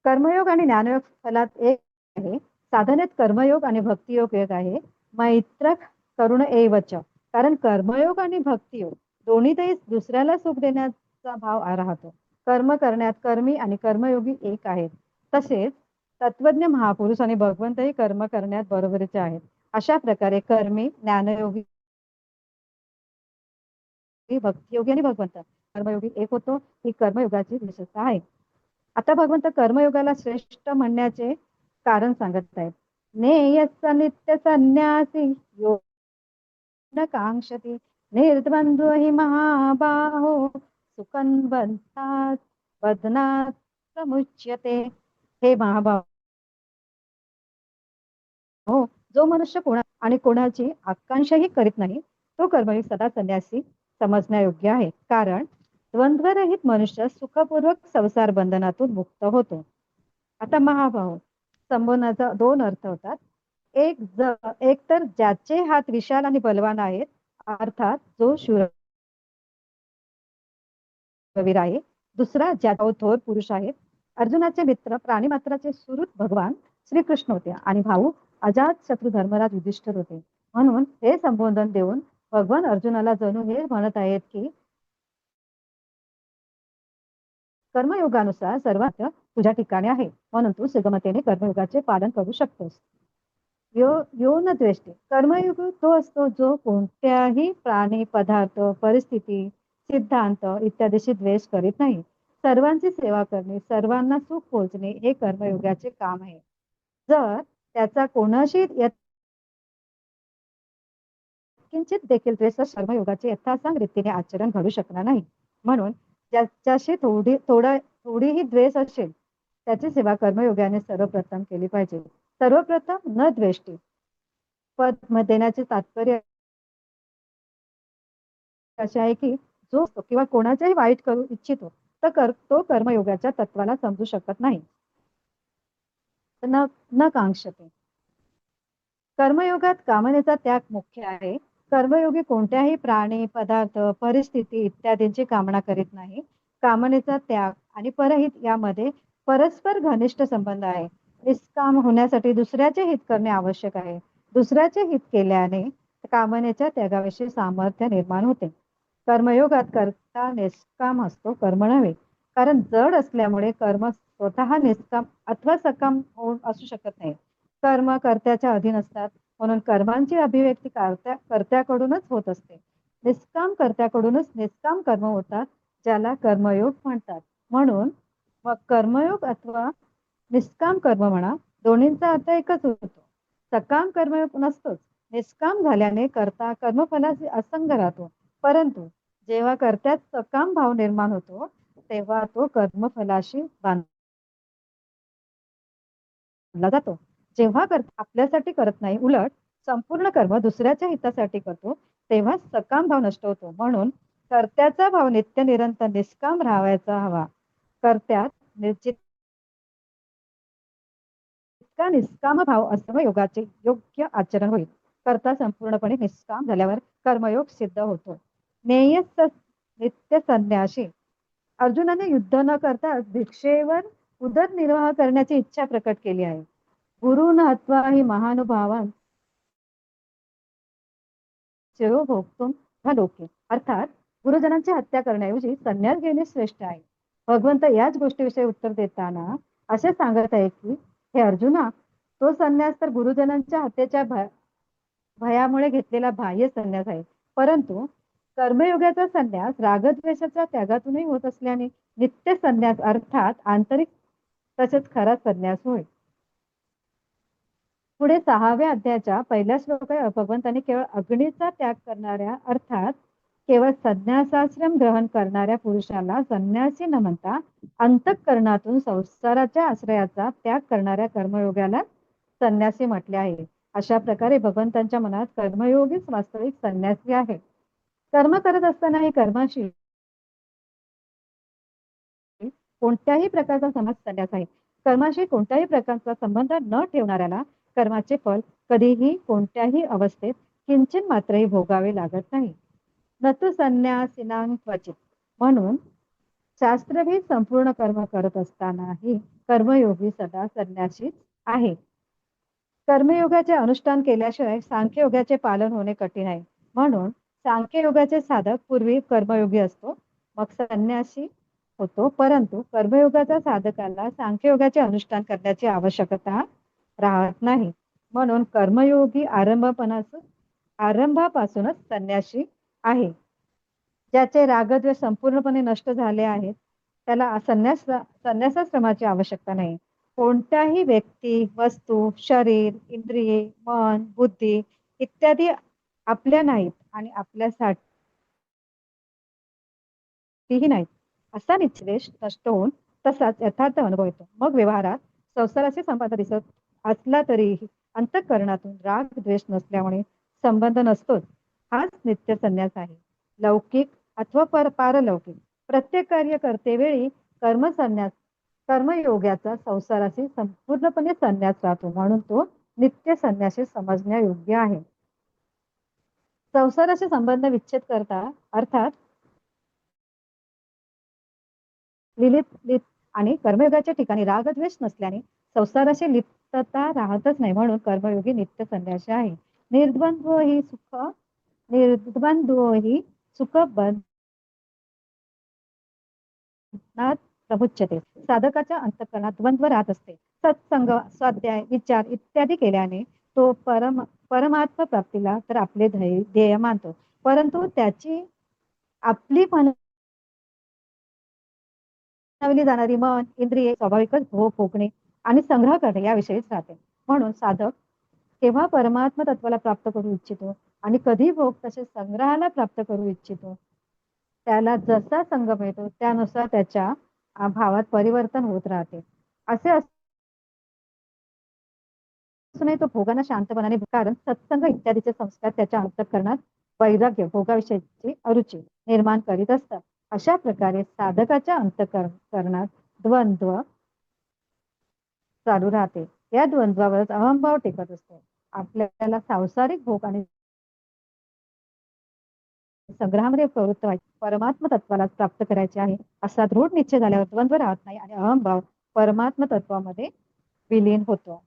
कर्मयोग आणि ज्ञानयोग फलात एक आहे. साधनेत कर्मयोग आणि भक्तियोग एक आहे. मैत्र करुण एवच. कारण कर्मयोग आणि भक्तियोग दोन्हीतही दुसऱ्याला सुख देण्याचा भाव राहतो. कर्म करण्यात कर्मी आणि कर्मयोगी एक आहेत. तसेच तत्वज्ञ महापुरुष आणि भगवंतही कर्म करण्यात बरोबरीचे आहेत. अशा प्रकारे कर्मी, ज्ञानयोगी, भक्तियोगी आणि भगवंत कर्मयोगी एक होतो. ही कर्मयोगाची विशेषता आहे. आता भगवंत कर्मयोगाला श्रेष्ठ म्हणण्याचे कारण सांगत आहेत. नेयस नित्य संन्यासी योग न कांक्षती निर्द्वंद्व हि महाबाहो सुखं बंधात बधनात प्रमुच्यते. हे महाबाहो, जो मनुष्य कोणाची आकांक्षाही करीत नाही तो कर्मयोग सदा संन्यासी समजण्यायोग्य आहे. कारण द्वंद्वरहित मनुष्य सुखपूर्वक संसार बंधनातून मुक्त होतो. आता महाभाव संबोधनाचा दोन अर्थ होतात. एक तर ज्याचे हात विशाल आणि बलवान आहेत, अर्थात जो शूरवीर आहे. दुसरा ज्याचा थोर पुरुष आहे. अर्जुनाचे मित्र प्राणी मात्राचे सुहृद भगवान श्रीकृष्ण होते आणि भाऊ अजात शत्रू धर्मराज युधिष्ठिर होते. म्हणून हे संबोधन देऊन भगवान अर्जुनाला जणू हे म्हणत आहेत की कर्मयोगानुसार सर्वात तुझ्या ठिकाणी आहे, म्हणून तू सुगमतेने कर्मयोगाचे पालन करू शकतोस. यो न द्वेष्टे. कर्मयोग तो असतो जो कोणत्याही प्राणी, पदार्थ, परिस्थिती, सिद्धांत इत्यादीशी द्वेष करीत नाही. सर्वांची सेवा करणे, सर्वांना सुख पोहोचणे हे कर्मयोगाचे काम आहे. जर त्याचा कोणाशी किंचित देखील द्वेष कर्मयोगाचे यथासांग रीतीने आचरण घडू शकणार नाही. म्हणून ज्याच्याशी थोडीही द्वेष असेल त्याची सेवा कर्मयोगाने सर्वप्रथम केली पाहिजे. सर्वप्रथम न द्वेष्टी पद देण्याचे तात्पर्य असे आहे की जो किंवा कोणाच्याही वाईट करू इच्छितो तर तो कर्मयोगाच्या तत्वाला समजू शकत नाही. न कांक्षते. कर्मयोगात कामनेचा त्याग मुख्य आहे. कर्मयोगी कोणत्याही प्राणी, पदार्थ, परिस्थिती इत्यादींची कामना करीत नाही. कामनेचा त्याग आणि परहित यामध्ये परस्पर घनिष्ठ संबंध आहे. निष्काम होण्यासाठी दुसऱ्याचे हित करणे आवश्यक आहे. दुसऱ्याचे हित केल्याने कामनेच्या त्यागाविषयी सामर्थ्य निर्माण होते. कर्मयोगात कर्ता निष्काम असतो, कर्म नव्हे. कारण जड असल्यामुळे कर्म स्वतः निष्काम अथवा सकाम होऊन असू शकत नाही. कर्म कर्त्याच्या अधीन असतात, म्हणून कर्मांची अभिव्यक्ती कर्त्याकडूनच होत असते. निष्काम कर्त्याकडूनच निष्काम कर्म होतात, ज्याला कर्मयोग म्हणतात. म्हणून मग कर्मयोग अथवा निष्काम कर्म म्हणा, दोन्हींचा अर्थ एकच होतो. सकाम कर्मयोग नसतोच. निष्काम झाल्याने कर्ता कर्मफलाशी असंग राहतो. परंतु जेव्हा कर्त्यात सकाम भाव निर्माण होतो तेव्हा तो कर्मफलाशी बांधला जातो. जेव्हा कर्ता आपल्यासाठी करत नाही, उलट संपूर्ण कर्म दुसऱ्याच्या हितासाठी करतो, तेव्हा सकाम भाव नष्ट होतो. म्हणून कर्त्याचा भाव नित्य निरंतर निष्काम राहावायचा हवा. कर्त्यात जितका निष्काम भाव असतो योगाचे योग्य आचरण होईल. कर्ता संपूर्णपणे निष्काम झाल्यावर कर्मयोग सिद्ध होतो. नेयस नित्य संन्यासी. अर्जुनाने युद्ध न करता भिक्षेवर उदरनिर्वाह करण्याची इच्छा प्रकट केली आहे. गुरु न हत्वा ही महानुभावान भोगतुम लोके. अर्थात गुरुजनांची हत्या करण्याऐवजी संन्यास घेणे श्रेष्ठ आहे. भगवंत याच गोष्टीविषयी उत्तर देताना असे सांगत आहे की हे अर्जुना, तो संन्यास तर गुरुजनांच्या हत्येच्या भयामुळे घेतलेला बाह्य संन्यास आहे. परंतु कर्मयोगाचा संन्यास रागद्वेषाच्या त्यागातूनही होत असल्याने नित्य संन्यास अर्थात आंतरिक तसेच खरा संन्यास होय. पुढे 6व्या अध्यायाच्या पहिल्या श्लोकात भगवंतांनी केवळ अग्नीचा त्याग करणाऱ्या अर्थात केवळ संन्यासाश्रम ग्रहण करणाऱ्या पुरुषाला संन्यासी न म्हणता अंतःकरणातून संसाराच्या आश्रयाचा त्याग करणाऱ्या कर्मयोगाला संन्यासी म्हटले आहे. अशा प्रकारे भगवंतांच्या मनात कर्मयोगीच वास्तविक संन्यासी आहे. कर्म करत असतानाही कर्माशी कोणत्याही प्रकारचा समाज संन्यास आहे. कर्माशी कोणत्याही प्रकारचा संबंध न ठेवणाऱ्याला कर्माचे फल कधीही कोणत्याही अवस्थेत किंचित मात्रही भोगावे लागत नाही. न तु संन्यासिनां क्वचित. म्हणून शास्त्रही संपूर्ण कर्म करत असतानाही कर्मयोगी सदा संन्यासीच आहे. कर्मयोगाचे अनुष्ठान केल्याशिवाय सांख्ययोगाचे पालन होणे कठीण आहे. म्हणून सांख्ययोगाचे साधक पूर्वी कर्मयोगी असतो, मग संन्यासी होतो. परंतु कर्मयोगाच्या साधकाला सांख्ययोगाचे अनुष्ठान करण्याची आवश्यकता राहत नाही. म्हणून कर्मयोगी आरंभापासूनच संन्यासी आहे. ज्याचे रागद्वेष संपूर्णपणे नष्ट झाले आहेत त्याला संन्यासाश्रमाची आवश्यकता नाही. कोणत्याही व्यक्ती, वस्तू, शरीर, इंद्रिये, मन, बुद्धी इत्यादी आपल्या नाहीत आणि आपल्यासाठीही नाहीत असा निश्चेष नष्ट होऊन तसाच यथार्थ अनुभव येतो. मग व्यवहारात संसाराशी संबंध दिसत असला तरीही अंतःकरणातून राग द्वेष नसल्यामुळे संबंध नसतोच. हाच नित्य संन्यास आहे. लौकिक अथवा पारलौकिक प्रत्येक कार्य करतेवेळी कर्मयोगाचा संसाराशी संपूर्णपणे संन्यास राहतो. म्हणून तो नित्य संन्यासी समजण्यायोग्य आहे. संसाराशी संबंध विच्छेद करता अर्थात लिप्त आणि कर्मयोगाच्या ठिकाणी रागद्वेष नसल्याने संसाराशी लिप्तता राहतच नाही. म्हणून कर्मयोगी नित्य संन्यासी आहे. निर्द्वंद्व ही सुख बंधनात प्रमुच्यते. साधकाच्या अंतःकरणात द्वंद्व राहत असते. सत्संग, स्वाध्याय, विचार इत्यादी केल्याने तो परमात्मा प्राप्तीला तर आपले ध्येय मानतो, परंतु त्याची आपली बनवली जाणारी मन, इंद्रिये स्वाभाविकच भोग भोगणे आणि संग्रह करणे याविषयीच राहते. म्हणून साधक केव्हा परमात्मा तत्वाला प्राप्त करू इच्छितो आणि कधी भोग तसेच संग्रहाला प्राप्त करू इच्छितो, त्याला जसा संग मिळतो त्यानुसार त्याच्या भावात परिवर्तन होत राहते. असे असूनही तो भोगांना शांतपणाने, कारण सत्संग इत्यादीचे संस्कार त्याच्या अंतःकरणात वैराग्य, भोगाविषयीची अरुची निर्माण करीत असतात. अशा प्रकारे साधकाच्या अंतःकरणात द्वंद्व चालू राहते. या द्वंद्वावरच अहंभाव टिकत असतो. आपल्याला सांसारिक भोग आणि संग्रहामध्ये प्रवृत्त व्हायचे, परमात्म तत्वाला प्राप्त करायचे आहे असा दृढ निश्चय झाल्यावर द्वंद्व राहत नाही आणि अहंभाव परमात्म तत्वामध्ये विलीन होतो.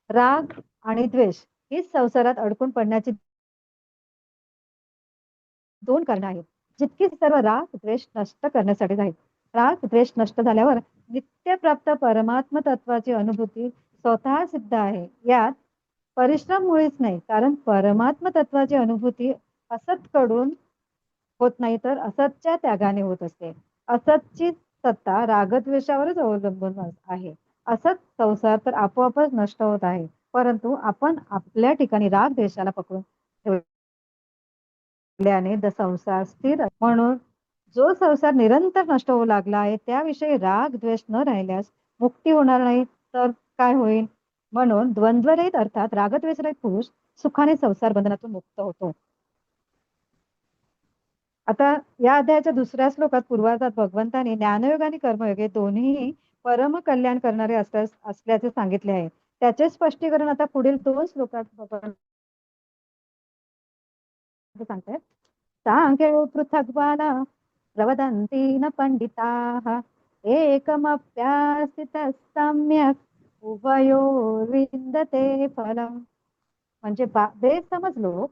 राग आणि द्वेष ही संसारात अडकून पडण्याची दोन कारण आहेत. जितकी सर्व राग द्वेष नष्ट करण्यासाठी आहेत. राग द्वेष नष्ट झाल्यावर नित्य प्राप्त परमात्म तत्वाची अनुभूती स्वतः सिद्ध आहे. यात परिश्रम मुळीच नाही, कारण परमात्म तत्वाची अनुभूती असत कडून होत नाही तर असतच्या त्यागाने होत असते. असतची सत्ता रागद्वेषावरच अवलंबून आहे. असत संसार तर आपोआपच नष्ट होत आहे, परंतु आपण आपल्या ठिकाणी राग द्वेषाला पकडून ठेवल्याने संसार स्थिर. म्हणून जो संसार निरंतर नष्ट होऊ लागला आहे त्याविषयी राग द्वेष न राहिल्यास मुक्ती होणार नाही तर काय होईल. म्हणून द्वंद्वरहित अर्थात रागद्वेषरहित पुरुष सुखाने संसार बंधनातून मुक्त होतो. आता या अध्यायाच्या दुसऱ्या श्लोकात पूर्वार्धात भगवंतांनी ज्ञानयोग आणि कर्मयोग हे दोन्ही परम कल्याण करणारे असल्याचे सांगितले आहे. त्याचे स्पष्टीकरण आता पुढील 2 श्लोकात सांगतात. सांख्यो पृथग्बाला प्रवदन्ति न पंडिताः एकमप्यास्थितः सम्यक् उभयोर्विन्दते फलम्. म्हणजे बेसमज लोक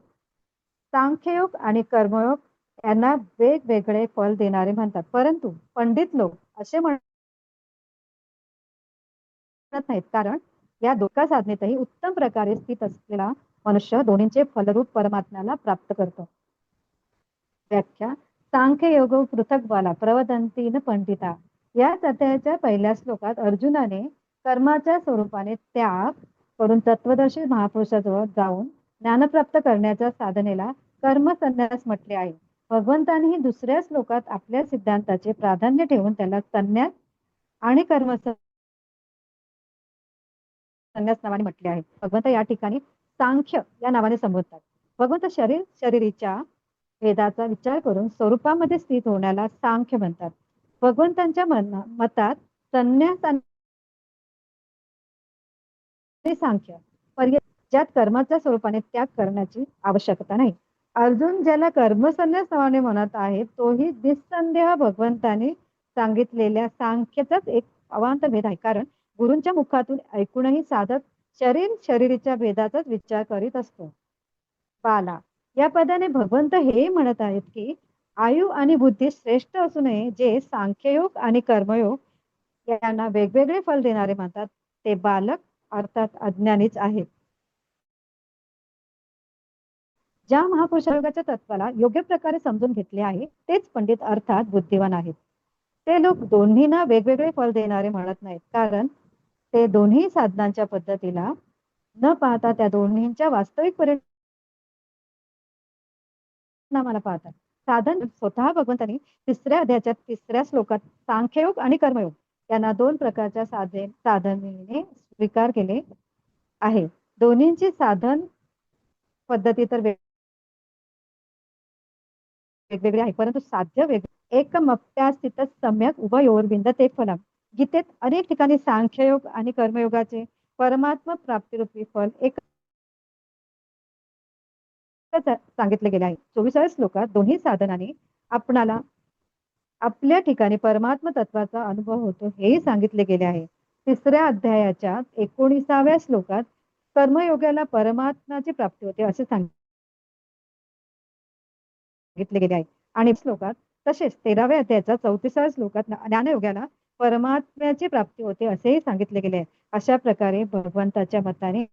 सांख्ययोग आणि कर्मयोग यांना वेगवेगळे फल देणारे म्हणतात, परंतु पंडित लोक असे म्हणत नाहीत, कारण या दोघा साधनेतही उत्तम प्रकारे स्थित असलेला मनुष्य दोन्हींचे फलरूप परमात्म्याला प्राप्त करतो. व्याख्या. सांख्ययोग पृथक बाला प्रवदन्ति न पंडिता. या अध्यायाच्या पहिल्या श्लोकात अर्जुनाने कर्माच्या स्वरूपाने त्याग करून तत्वदर्शी महापुरुषाजवळ जाऊन ज्ञानप्राप्त करण्याच्या साधनेला कर्मसन्यास म्हटले आहे. भगवंतांनीही दुसऱ्या श्लोकात आपल्या सिद्धांताचे प्राधान्य ठेवून त्याला संन्यास आणि संन्यास नावाने म्हटले आहे. भगवंत या ठिकाणी सांख्य या नावाने संबोधतात. भगवंत शरीरीच्या भेदाचा विचार करून स्वरूपामध्ये स्थित होण्याला सांख्य म्हणतात. भगवंतांच्या मतात संन्यास आणि सांख्य पर्याय, ज्यात कर्माच्या स्वरूपाने त्याग करण्याची आवश्यकता नाही. अर्जुन ज्याला कर्मसन्यास नावाने म्हणत आहे तोही निस्संदेह भगवंताने सांगितलेल्या सांख्याचाच एक अवांत भेद आहे. कारण गुरूंच्या मुखातून ऐकूनही साधक शरीरीच्या भेदाचाच विचार करीत असतो. बाला या पदाने भगवंत हे म्हणत आहेत की आयु आणि बुद्धी श्रेष्ठ असू नये जे सांख्ययोग आणि कर्मयोग यांना वेगवेगळे फल देणारे म्हणतात ते बालक अर्थात अज्ञानीच आहेत. ज्या महापुरुषयोगाच्या तत्वाला योग्य प्रकारे समजून घेतले आहे तेच पंडित अर्थात बुद्धिवान आहेत. ते लोक दोन्हींना वेगवेगळे फल देणारे म्हणत नाहीत, कारण ते दोन्ही साधनांच्या पद्धतीला न पाहता त्या दोन्हींच्या वास्तविक परिणामाला पाहतात. साधन स्वतः भगवंतांनी तिसऱ्या अध्यायाच्या 3ऱ्या श्लोकात सांख्ययोग आणि कर्मयोग यांना 2 प्रकारच्या साधनेने स्वीकार केले आहे. दोन्हींची साधन पद्धती तर वेगवेगळे आहे, परंतु साध्य वेगळे. एकमप्या स्थित सम्यक उभयोर विंदते फलम. गीतेत अनेक ठिकाणी सांख्ययोग आणि कर्मयोगाचे परमात्मा प्राप्तिरूपी फल एक सांगितले गेले आहे. 24व्या श्लोकात दोन्ही साधनाने आपणाला आपल्या ठिकाणी परमात्मा तत्वाचा अनुभव होतो हेही सांगितले गेले आहे. 3ऱ्या अध्यायाच्या 19व्या श्लोकात कर्मयोगाला परमात्म्याची प्राप्ती होते असे सांगितले गेले आहे. आणि श्लोकात तसेच 13व्या अध्यायाच्या 34व्या श्लोकात ज्ञानयोगाला परमात्म्याची प्राप्ती होते असेही सांगितले गेले आहे. अशा प्रकारे भगवंताच्या मताने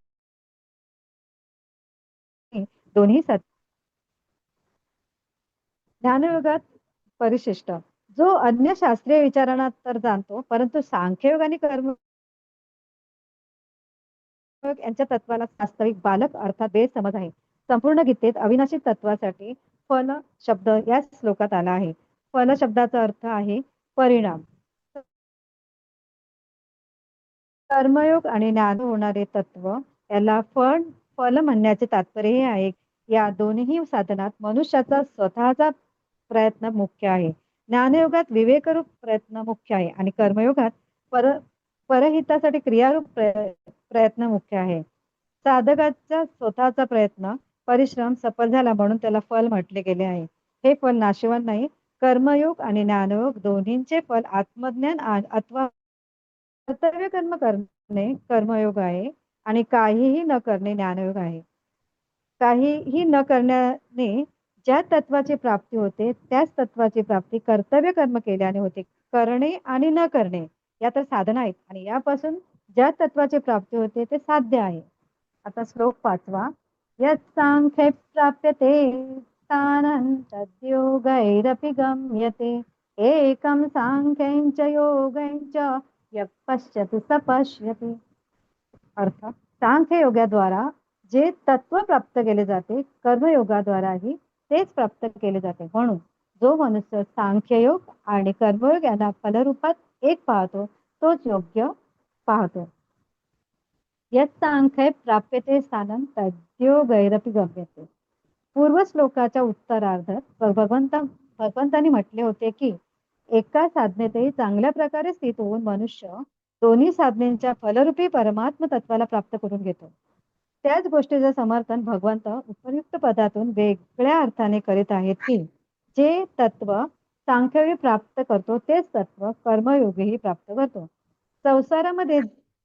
दोन्ही ज्ञानयोगात परिशिष्ट जो अन्य शास्त्रीय विचारांना तर जाणतो, परंतु सांख्ययोग आणि कर्मयोग यांच्या तत्वाला वास्तविक बालक अर्थात बेसमज आहे. संपूर्ण गीतेत अविनाशी तत्वासाठी फल शब्द या श्लोकात आला आहे. फल शब्दाचा अर्थ आहे परिणाम. कर्मयोग आणि ज्ञान होणारे तत्व याला फल म्हणण्याचे तात्पर्य हे आहे. या दोन्ही साधनात मनुष्याचा स्वतःचा प्रयत्न मुख्य आहे. ज्ञानयोगात विवेकरूप प्रयत्न मुख्य आहे आणि कर्मयोगात परहितासाठी क्रियारूप प्रयत्न मुख्य आहे. साधकाचा स्वतःचा प्रयत्न परिश्रम सफल झाला म्हणून त्याला फल म्हटले गेले आहे. हे फल नाशवान नाही. कर्मयोग आणि ज्ञानयोग दोन्हींचे फल आत्मज्ञान अथवा कर्तव्य कर्म करणे कर्मयोग आहे आणि काहीही न करणे ज्ञानयोग आहे. काहीही न करण्याने ज्या तत्वाची प्राप्ती होते त्याच तत्वाची प्राप्ती कर्तव्य कर्म केल्याने होते. करणे आणि न करणे या तर साधना आहेत आणि यापासून ज्या तत्वाची प्राप्ती होते ते साध्य आहे. आता श्लोक 5वा. यत् सांख्ये प्राप्यते स्थानं तद्योगैरपि गम्यते एकं सांख्यं च योगं च यः पश्यति स पश्यति. अर्थ सांख्य योगाद्वारा जे तत्व प्राप्त केले जाते कर्मयोगाद्वाराही तेच प्राप्त केले जाते. म्हणून जो मनुष्य सांख्ययोग आणि कर्मयोग यांना फलरूपात एक पाहतो तोच योग्य पाहतो. यत् सांख्ये प्राप्यते स्थानं तद्योगैरपि गम्यते. पूर्व श्लोकाच्या उत्तरार्धात भगवंतांनी म्हटले होते की एका साधनेतही चांगल्या प्रकारे स्थित होऊन मनुष्य दोन्ही साधनेच्या फलरूपी परमात्म तत्वाला प्राप्त करून घेतो. त्याच गोष्टीचे समर्थन भगवंत उपयुक्त पदातून वेगळ्या अर्थाने करीत आहेत की जे तत्व सांख्ययोगी प्राप्त करतो तेच तत्व कर्मयोगीही प्राप्त करतो. संसारामध्ये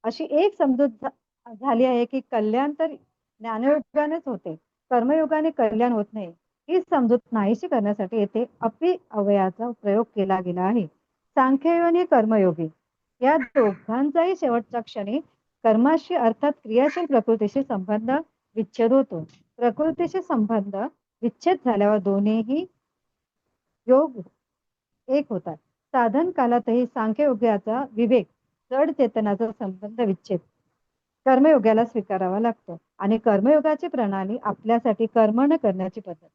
अशी एक समजूत झाली आहे की कल्याण तर ज्ञानयोगानेच होते, कर्मयोगाने कल्याण होत नाही. ही समजूत नाहीशी करण्यासाठी येथे अपि अव्ययाचा प्रयोग केला गेला आहे. सांख्ययोग आणि कर्मयोगी या दोघांचाही शेवटच्या क्षणी कर्माशी अर्थात क्रियाशील प्रकृतीशी संबंध विच्छेद होतो. प्रकृतीशी संबंध विच्छेद झाल्यावर दोन्हीही योग एक होतात. साधन कालातही सांख्ययोगाचा विवेक जड चेतनाचा संबंध विच्छेद कर्मयोगाला स्वीकारावा लागतो आणि कर्मयोगाची प्रणाली आपल्यासाठी कर्म न करण्याची पद्धत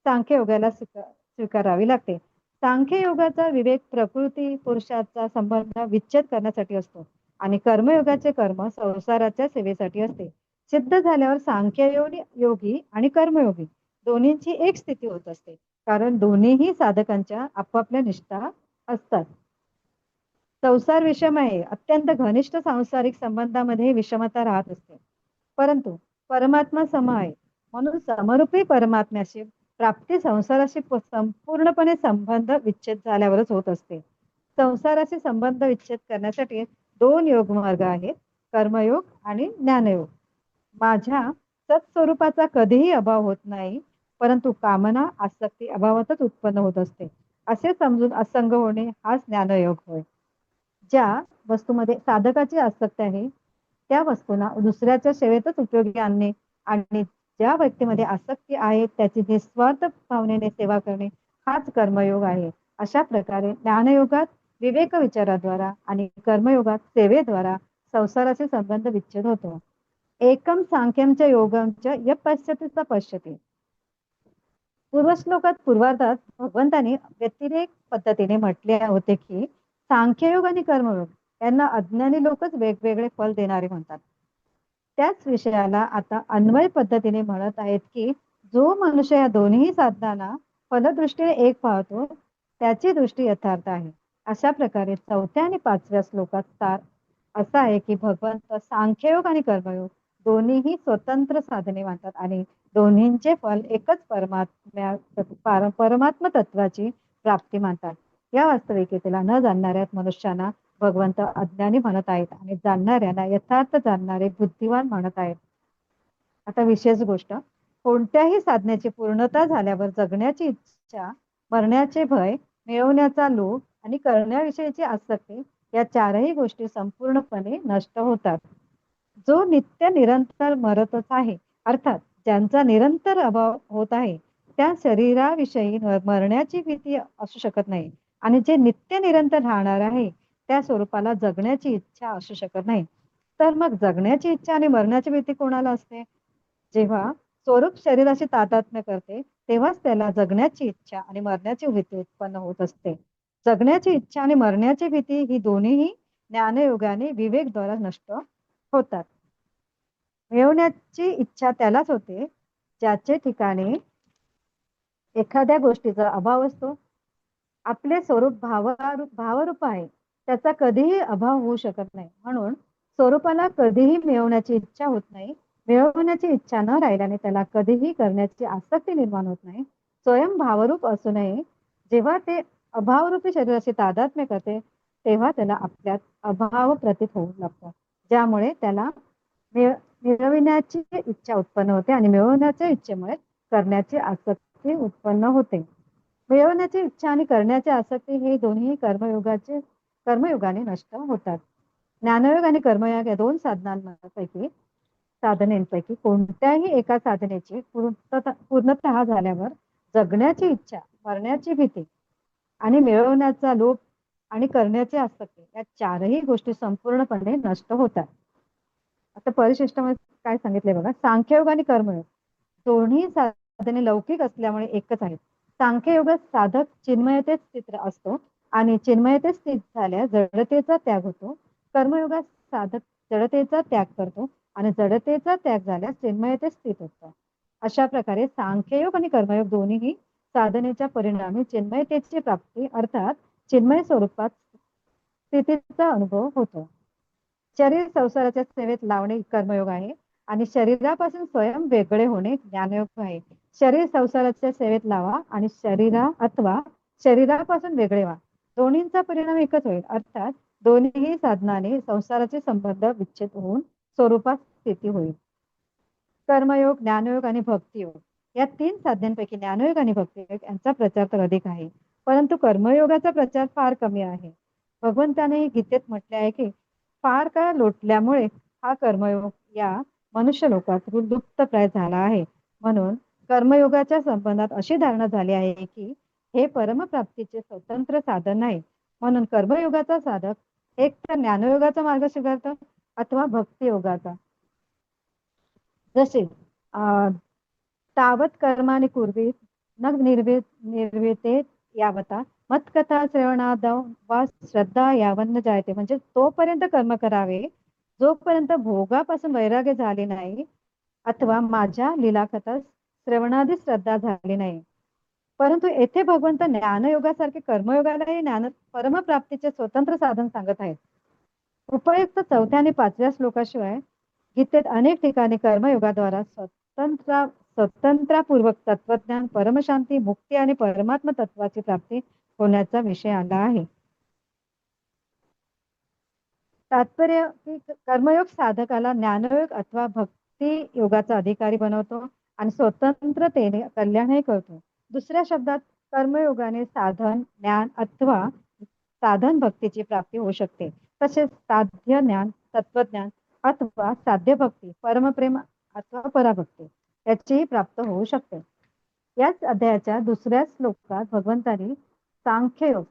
सांख्ययोगाला स्वीकारावी लागते. सांख्ययोगाचा विवेक प्रकृती पुरुषाचा संबंध विच्छेद करण्यासाठी असतो आणि कर्मयोगाचे कर्म संसाराच्या सेवेसाठी असते. सिद्ध झाल्यावर योगी आणि कर्मयोगी दोन्हींची एक स्थिती होत असते, कारण दोन्हीही साधकांच्या आपापल्या निष्ठा असतात. संसार विषम आहे, अत्यंत घनिष्ठ सांसारिक संबंधामध्ये विषमता राहत असते, परंतु परमात्मा सम आहे, म्हणून समरूपी परमात्म्याशी प्राप्ती संसाराशी संपूर्णपणे संबंध विच्छेद झाल्यावरच होत असते. संसाराशी संबंध विच्छेद करण्यासाठी 2 योग मार्ग आहेत, कर्मयोग आणि ज्ञानयोग. माझ्या सत्स्वरूपाचा कधीही अभाव होत नाही, परंतु कामना आसक्ती अभावातच उत्पन्न होत असते, असे समजून असंग होणे हाच ज्ञानयोग होय. ज्या वस्तूमध्ये साधकाची आसक्ती आहे त्या वस्तूंना दुसऱ्याच्या सेवेतच उपयोगी आणणे आणि ज्या व्यक्तीमध्ये आसक्ती आहे त्याची निस्वार्थ भावनेने सेवा करणे हाच कर्मयोग आहे. अशा प्रकारे ज्ञानयोगात विवेक विचाराद्वारा आणि कर्मयोगात सेवेद्वारा संसाराचे संबंध विच्छेद होतो. एकम सांख्यमच्या योगमच्या य पश्यतीचा पश्यती. पूर्वश्लोकात पूर्वार्धात भगवंतांनी व्यतिरेक पद्धतीने म्हटले होते की सांख्ययोग आणि कर्मयोग यांना अज्ञानी लोकच वेगवेगळे फल देणारे म्हणतात. त्याच विषयाला आता अन्वय पद्धतीने म्हणत आहेत की जो मनुष्य या दोन्ही साधनांना फलदृष्टीने एक पाहतो त्याची दृष्टी यथार्थ आहे. अशा प्रकारे 4थ्या आणि 5व्या श्लोकात सार असा आहे की भगवंत सांख्ययोग आणि कर्मयोग दोन्हीही स्वतंत्र साधने मानतात आणि दोन्हींचे फल एकच परमात्म तत्वाची प्राप्ती मानतात. या वास्तविकतेला न जाणणाऱ्या मनुष्यांना भगवंत अज्ञानी म्हणत आहेत आणि जाणणाऱ्यांना यथार्थ जाणणारे बुद्धिवान म्हणत आहेत. आता विशेष गोष्ट, कोणत्याही साधनेची पूर्णता झाल्यावर जगण्याची इच्छा, मरण्याचे भय, मिळवण्याचा लोभ आणि करण्याविषयीची आसक्ती या 4ही गोष्टी संपूर्णपणे नष्ट होतात. जो नित्य निरंतर मरतच आहे, अर्थात ज्यांचा निरंतर अभाव होत आहे, त्या शरीराविषयी मरण्याची भीती असू शकत नाही आणि जे नित्य निरंतर राहणार आहे त्या स्वरूपाला जगण्याची इच्छा असू शकत नाही. तर मग जगण्याची इच्छा आणि मरण्याची भीती कोणाला असते? जेव्हा स्वरूप शरीराशी तादात्म्य करते तेव्हाच त्याला जगण्याची इच्छा आणि मरण्याची भीती उत्पन्न होत असते. जगण्याची इच्छा आणि मरण्याची भीती ही दोन्हीही ज्ञानयोगाने विवेकद्वारा नष्ट होतात. मिळवण्याची इच्छा त्यालाच होते ज्याचे ठिकाणी एखाद्या गोष्टीचा अभाव असतो. आपले स्वरूप भावरूप आहे, त्याचा कधीही अभाव होऊ शकत नाही, म्हणून स्वरूपाला कधीही मिळवण्याची इच्छा होत नाही. मिळवण्याची इच्छा न राहिल्याने त्याला कधीही करण्याची आसक्ती निर्माण होत नाही. स्वयं भावरूप असूनही जेव्हा ते अभावरूपी शरीराशी तादात्म्य करते तेव्हा त्याला आपल्यात अभाव प्रतीत होऊ लागतो, ज्यामुळे त्याला मिळविण्याची इच्छा उत्पन्न होते आणि मिळवण्याच्या इच्छेमुळे करण्याची आसक्ती उत्पन्न होते. मिळवण्याची इच्छा आणि करण्याची आसक्ती हे दोन्ही कर्मयोगाने नष्ट होतात. ज्ञानयोग आणि कर्मयोग या 2 साधनेंपैकी कोणत्याही एका साधनेची पूर्णतः झाल्यावर जगण्याची इच्छा, मरण्याची भीती आणि मिळवण्याचा लोभ आणि करण्याची आसक्ती या 4ही गोष्टी संपूर्णपणे नष्ट होतात. आता परिशिष्टामध्ये काय सांगितले बघा, सांख्ययोग आणि कर्मयोग दोन्ही साधने लौकिक असल्यामुळे एकच आहेत. सांख्ययोगात साधक चिन्मयतेत स्थित असतो आणि चिन्मयतेत स्थित झाल्यास जडतेचा त्याग होतो. कर्मयोगात साधक जडतेचा त्याग करतो आणि जडतेचा त्याग झाल्यास चिन्मयतेत स्थित होतो. अशा प्रकारे सांख्ययोग आणि कर्मयोग दोन्हीही साधनेच्या परिणामी चिन्मयतेची प्राप्ती अर्थात चिन्मय स्वरूपात स्थितीचा अनुभव होतो. शरीर संसाराच्या सेवेत लावणे कर्मयोग आहे आणि शरीरापासून स्वयं वेगळे होणे ज्ञानयोग आहे. शरीर संसाराच्या सेवेत लावा आणि शरीरापासून वेगळे व्हा, दोन्हींचा परिणाम एकच होईल, अर्थात दोन्ही साधनाने संसाराचे संबंध विच्छेद होऊन स्वरूपात स्थिती होईल. कर्मयोग, ज्ञानयोग आणि भक्तियोग या 3 साधनांपैकी ज्ञानयोग आणि भक्तियोग यांचा प्रचार तर अधिक आहे, परंतु कर्मयोगाचा प्रचार फार कमी आहे. भगवंताने गीतेत म्हटले आहे की फार काळ लोटल्यामुळे हा कर्मयोग या मनुष्य लोकात लुप्तप्राय झाला आहे. म्हणून कर्मयोगाच्या संबंधात अशी धारणा झाली आहे की हे परमप्राप्तीचे स्वतंत्र साधन नाही. म्हणून कर्मयोगाचा साधक एक तर ज्ञानयोगाचा मार्ग स्वीकारतात अथवा भक्ती योगाचा. जसे अं, तावत कर्माने कुर्वीत न निर्विते यावता मत्कथा श्रवणादौ वा श्रद्धा यावन्न जायते. म्हणजे तोपर्यंत कर्म करावे जोपर्यंत भोगापासून वैराग्य झाले नाही अथवा माझ्या लीलाकथा श्रवणादी श्रद्धा झाली नाही. परंतु येथे भगवंत ज्ञानयोगासारखे कर्मयोगालाही ज्ञान परमप्राप्तीचे स्वतंत्र साधन सांगत आहेत. उपयुक्त 4थ्या आणि 5व्या श्लोकाशिवाय गीतेत अनेक ठिकाणी कर्मयोगाद्वारा स्वतंत्रापूर्वक तत्वज्ञान, परमशांती, मुक्ती आणि परमात्म तत्वाची प्राप्ती होण्याचा विषय आला आहे. तात्पर्य की कर्मयोग साधकाला ज्ञानयोग अथवा भक्ती योगाचा अधिकारी बनवतो आणि स्वतंत्रतेने कल्याणही करतो. दुसऱ्या शब्दात कर्मयोगाने साधन ज्ञान अथवा साधन भक्तीची प्राप्ती होऊ शकते. तसेच साध्य ज्ञान, तत्वज्ञान अथवा साध्य भक्ती, परमप्रेम अथवा पराभक्ती याचीही प्राप्त होऊ शकते. याच अध्यायाच्या दुसऱ्या श्लोकात भगवंतांनी सांख्ययोग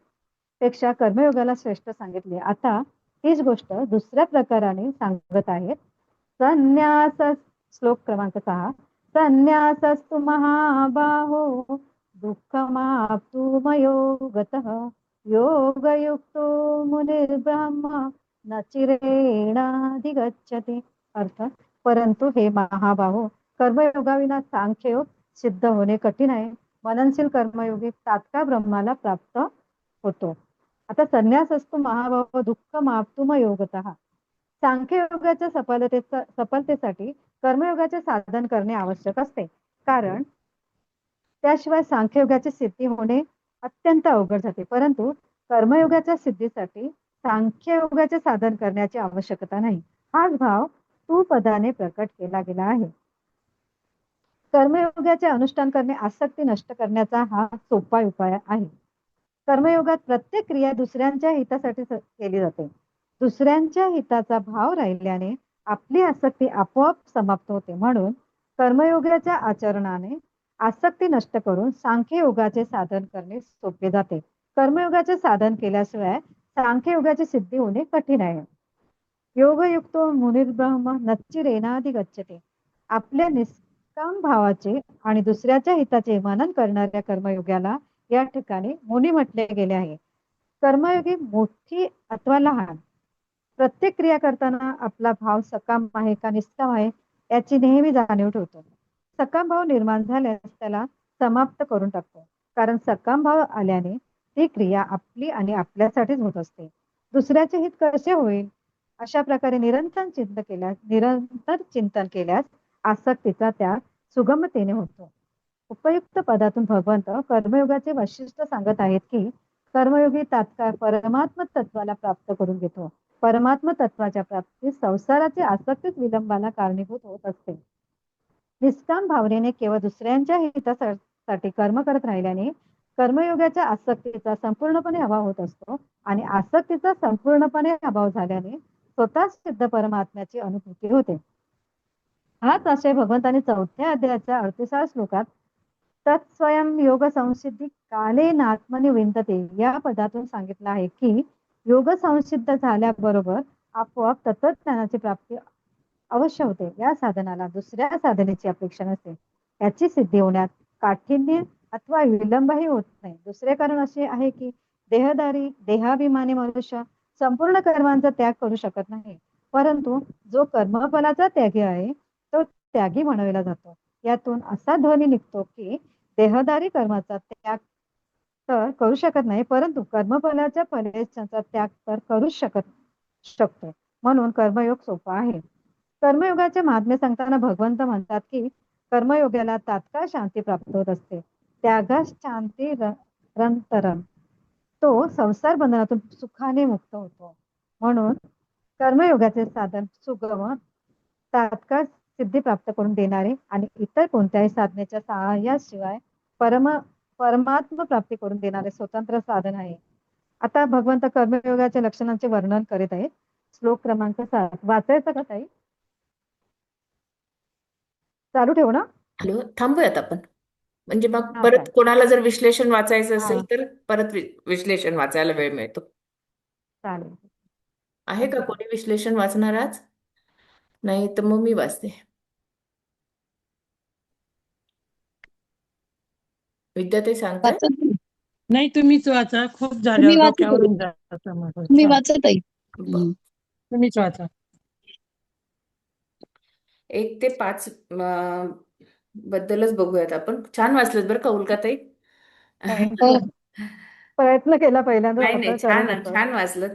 पेक्षा कर्मयोगाला श्रेष्ठ सांगितले. आता हीच गोष्ट दुसऱ्या प्रकाराने सांगत आहेत. संन्यास श्लोक क्रमांक 6. संन्यासस्तु महाबाहो दुःखमाप्तु मयोगतः योगयुक्तो मुनिर्ब्रह्म न चिरेणाधिगच्छति. अर्थ, परंतु हे महाबाहो, कर्मयोगाविना सांख्ययोग सिद्ध होणे कठीण आहे. मननशील कर्मयोगी तात्काळ ब्रह्माला प्राप्त होतो. आता संन्यास असतो महाभाव दुःख माप्तुम योगतः. सांख्ययोगाच्या सफलतेसाठी कर्मयोगाचे साधन करणे आवश्यक असते. कारण त्याशिवाय सांख्ययोगाची सिद्धी होणे अत्यंत अवघड जाते. परंतु कर्मयोगाच्या सिद्धीसाठी सांख्ययोगाचे साधन करण्याची आवश्यकता नाही. हाच भाव तू पदाने प्रकट केला गेला आहे. कर्मयोगाचे अनुष्ठान करणे आसक्ती नष्ट करण्याचा हा सोपा उपाय आहे. कर्मयोगात प्रत्येक क्रिया दुसऱ्यांच्या हितासाठी केली जाते. दुसऱ्यांच्या हिताचा भाव राहिल्याने आपली आसक्ती आपोआप समाप्त होते. म्हणून कर्मयोगाच्या आचरणाने आसक्ती नष्ट करून सांख्ययोगाचे साधन करणे सोपे जाते. कर्मयोगाचे साधन केल्याशिवाय सांख्ययोगाची सिद्धी होणे कठीण आहे. योगयुक्तो मुनिर्ब्रह्म नच्चिरेनादि गच्छते. आपल्या निष्काम भावाचे आणि दुसऱ्याच्या हिताचे मनन करणाऱ्या कर्मयोगाला या ठिकाणी मुनी म्हटले गेले आहे. कर्मयोगी मोठी अथवा लहान प्रत्येक क्रिया करताना आपला भाव सकाम आहे का निष्काम आहे याची नेहमी जाणीव ठेवतो. सकाम भाव निर्माण झाल्यास त्याला समाप्त करून टाकतो. कारण सकाम भाव आल्याने ती क्रिया आपली आणि आपल्यासाठीच होत असते. दुसऱ्याचे हित कसे होईल अशा प्रकारे निरंतर चिंतन केल्यास आसक्तीचा त्याग सुगमतेने होतो. उपयुक्त पदातून भगवंत कर्मयोगाचे वैशिष्ट्य सांगत आहेत की कर्मयोगी तात्काळ परमात्म तत्वाला प्राप्त करून घेतो. परमात्म तत्वाच्या प्राप्तीत संसाराची आसक्तीच विलंबाला कारणीभूत होत असते. निष्काम भावनेने केवळ दुसऱ्यांच्या हितासाठी कर्म करत राहिल्याने कर्मयोगाच्या आसक्तीचा संपूर्णपणे अभाव होत असतो आणि आसक्तीचा संपूर्णपणे अभाव झाल्याने स्वतः सिद्ध परमात्म्याची अनुभूती होते. हाच आशय भगवंतांनी 4थ्या अध्यायाच्या 38व्या श्लोकात तत्स्वयं योग संसिद्धी काले नात्मनि विंदते या पदातून सांगितलं आहे की योग संसिद्ध झाल्याबरोबर आपोआप तत्वज्ञानाची प्राप्ती अवश्य होते. या साधनाला दुसऱ्या साधनेची अपेक्षा नसते. याची सिद्धी होण्यात काठिण्य अथवा विलंबही होत नाही. दुसरे कारण असे आहे की देहाभिमानी मनुष्य संपूर्ण कर्मांचा त्याग करू शकत नाही. परंतु जो कर्मफलाचा त्यागी आहे तो त्यागी म्हणवला जातो. यातून असा ध्वनी निघतो की देहदारी कर्माचा त्याग तर करू शकत नाही परंतु कर्मफलाच्या फलेच्छांचा त्याग तर करू शकतो. म्हणून कर्मयोग सोपा आहे. कर्मयोगाचे महात्म्य सांगताना भगवंत म्हणतात की कर्मयोगाला तात्काळ शांती प्राप्त होत असते. त्यागास शांती रंतरम तो संसार बंधनातून सुखाने मुक्त होतो. म्हणून कर्मयोगाचे साधन सुगम तात्काळ सिद्धी प्राप्त करून देणारे आणि इतर कोणत्याही साधनेच्या सहाय्याशिवाय परमात्म प्राप्ती करून देणारे स्वतंत्र साधन आहे. आता भगवंत कर्मयोगाच्या लक्षणांचे वर्णन करीत आहेत. श्लोक क्रमांक 7 वाचायचा का ताई? चालू ठेवू ना? हॅलो, थांबूयात आपण. म्हणजे मग हा परत चालेल. कोणाला जर विश्लेषण वाचायचं हा असेल तर परत विश्लेषण वाचायला वेळ मिळतो. चालेल. आहे का कोणी विश्लेषण वाचणार आज? नाही तर मग मी वाचते. विद्याताई सांगताय? वाचत नाही तुम्हीच वाचा, खूप झाल्यावर तुम्ही वाचत डोक्यावरून जातं मग. तुम्ही वाचत आहे. तुम्हीच वाचा. 1 ते 5 बद्दलच बघूयात आपण. छान वाचलं बरं का उल्काताई. Thank हो. you. प्रयत्न केला पहिल्यांदा नाही असं नाही, करू छान नका. छान वाचलं.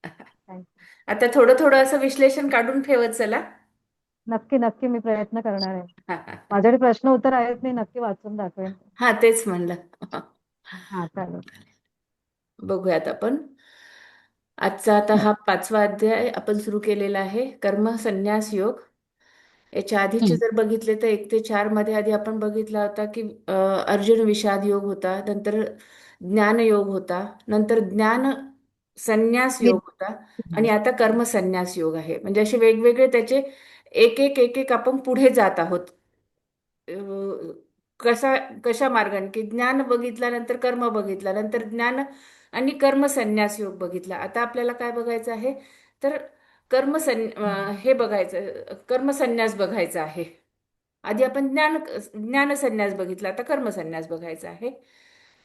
Thank you. आता थोडं थोडं असं विश्लेषण काढून ठेवत चला. नक्की नक्की मी प्रयत्न करणार आहे. माझ्याकडे प्रश्न उत्तर आहेत, मी नक्की वाचून दाखवेन. हा तेच म्हणलं. हा चालेल. बघूयात आपण. आजचा आता हा 5वा अध्याय आपण सुरू केलेला आहे, कर्म संन्यास योग. याच्या आधीचे जर बघितले तर 1 ते 4 मध्ये आधी आपण बघितला होता की अर्जुन विषाद योग होता, नंतर ज्ञान योग होता, नंतर ज्ञान संन्यास योग होता आणि आता कर्म संन्यास योग आहे. म्हणजे असे वेगवेगळे त्याचे एक एक एक एक आपण पुढे जात आहोत. कशा कशा मार्गाने की ज्ञान बघितल्यानंतर कर्म बघितला, नंतर ज्ञान आणि कर्म संन्यास योग बघितला. आता आपल्याला काय बघायचं आहे तर हे बघायचं, कर्म संन्यास बघायचा आहे. आधी आपण ज्ञान संन्यास बघितला, आता कर्म संन्यास बघायचा आहे.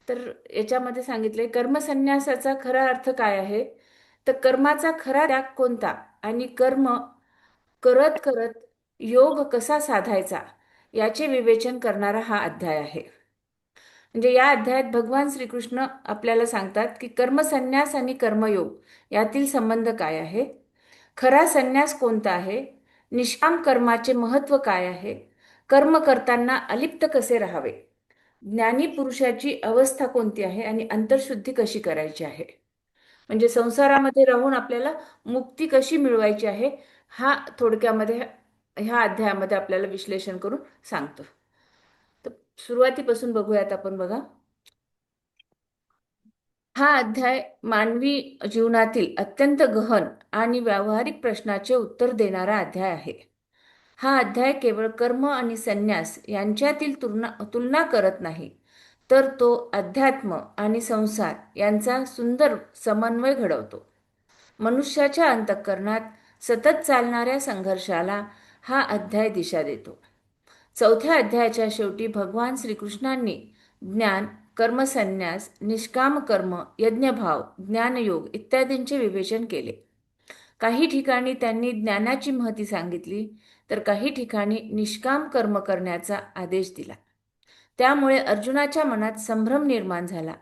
तर याच्यामध्ये सांगितलंय कर्मसन्यासाचा खरा अर्थ काय आहे, तर कर्माचा खरा त्याग कोणता आणि कर्म करत करत योग कसा साधायचा याचे विवेचन करणारा हा अध्याय आहे. म्हणजे या अध्यायात भगवान श्रीकृष्ण आपल्याला सांगतात की कर्मसन्यास आणि कर्मयोग यातील संबंध काय आहे, खरा संन्यास कोणता आहे, निष्काम कर्माचे महत्व काय आहे, कर्म करताना अलिप्त कसे राहावे, ज्ञानी पुरुषाची अवस्था कोणती आहे आणि अंतर्शुद्धी कशी करायची आहे. म्हणजे संसारामध्ये राहून आपल्याला मुक्ती कशी मिळवायची आहे, हा थोडक्यामध्ये ह्या अध्यायामध्ये आपल्याला विश्लेषण करून सांगतो. तर सुरुवातीपासून बघूयात आपण. बघा, हा अध्याय मानवी जीवनातील अत्यंत गहन आणि व्यावहारिक प्रश्नाचे उत्तर देणारा अध्याय आहे. हा अध्याय केवळ कर्म आणि संन्यास यांच्यातील तुलना करत नाही, तर तो अध्यात्म आणि संसार यांचा सुंदर समन्वय घडवतो. मनुष्याच्या अंतःकरणात सतत चालणाऱ्या संघर्षाला हा अध्याय दिशा देतो. 4थ्या अध्यायाच्या शेवटी भगवान श्रीकृष्णांनी ज्ञान, कर्मसन्यास, निष्काम कर्म, यज्ञभाव, ज्ञानयोग इत्यादींचे विवेचन केले. काही ठिकाणी त्यांनी ज्ञानाची महती सांगितली, तर काही ठिकाणी निष्काम कर्म करण्याचा आदेश दिला. त्यामुळे अर्जुनाच्या मनात संभ्रम निर्माण झाला.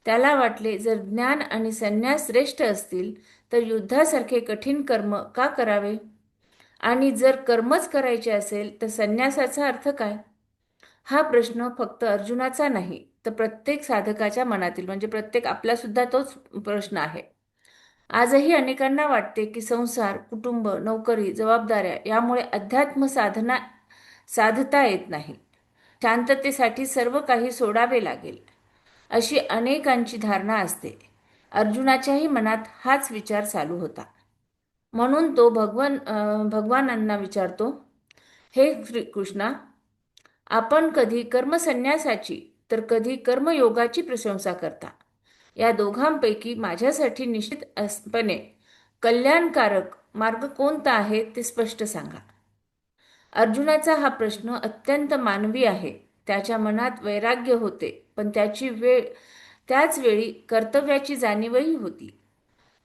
त्याला वाटले, जर ज्ञान आणि संन्यास श्रेष्ठ असतील तर युद्धासारखे कठीण कर्म का करावे, आणि जर कर्मच करायचे असेल तर संन्यासाचा अर्थ काय. हा प्रश्न फक्त अर्जुनाचा नाही, तर प्रत्येक साधकाच्या मनातील, म्हणजे प्रत्येक आपला सुद्धा तोच प्रश्न आहे. आजही अनेकांना वाटते की संसार, कुटुंब, नोकरी, जबाबदाऱ्या यामुळे अध्यात्म साधना साधता येत नाही. शांततेसाठी सर्व काही सोडावे लागेल, अशी अनेकांची धारणा असते. अर्जुनाच्याही मनात हाच विचार चालू होता. म्हणून तो भगवानांना विचारतो, हे श्रीकृष्णा, आपण कधी कर्मसन्यासाची तर कधी कर्मयोगाची प्रशंसा करता. या दोघांपैकी माझ्यासाठी निश्चितपणे कल्याणकारक मार्ग कोणता आहे ते स्पष्ट सांगा. अर्जुनाचा हा प्रश्न अत्यंत मानवी आहे. त्याच्या मनात वैराग्य होते, पण त्याच वेळी कर्तव्याची जाणीवही होती.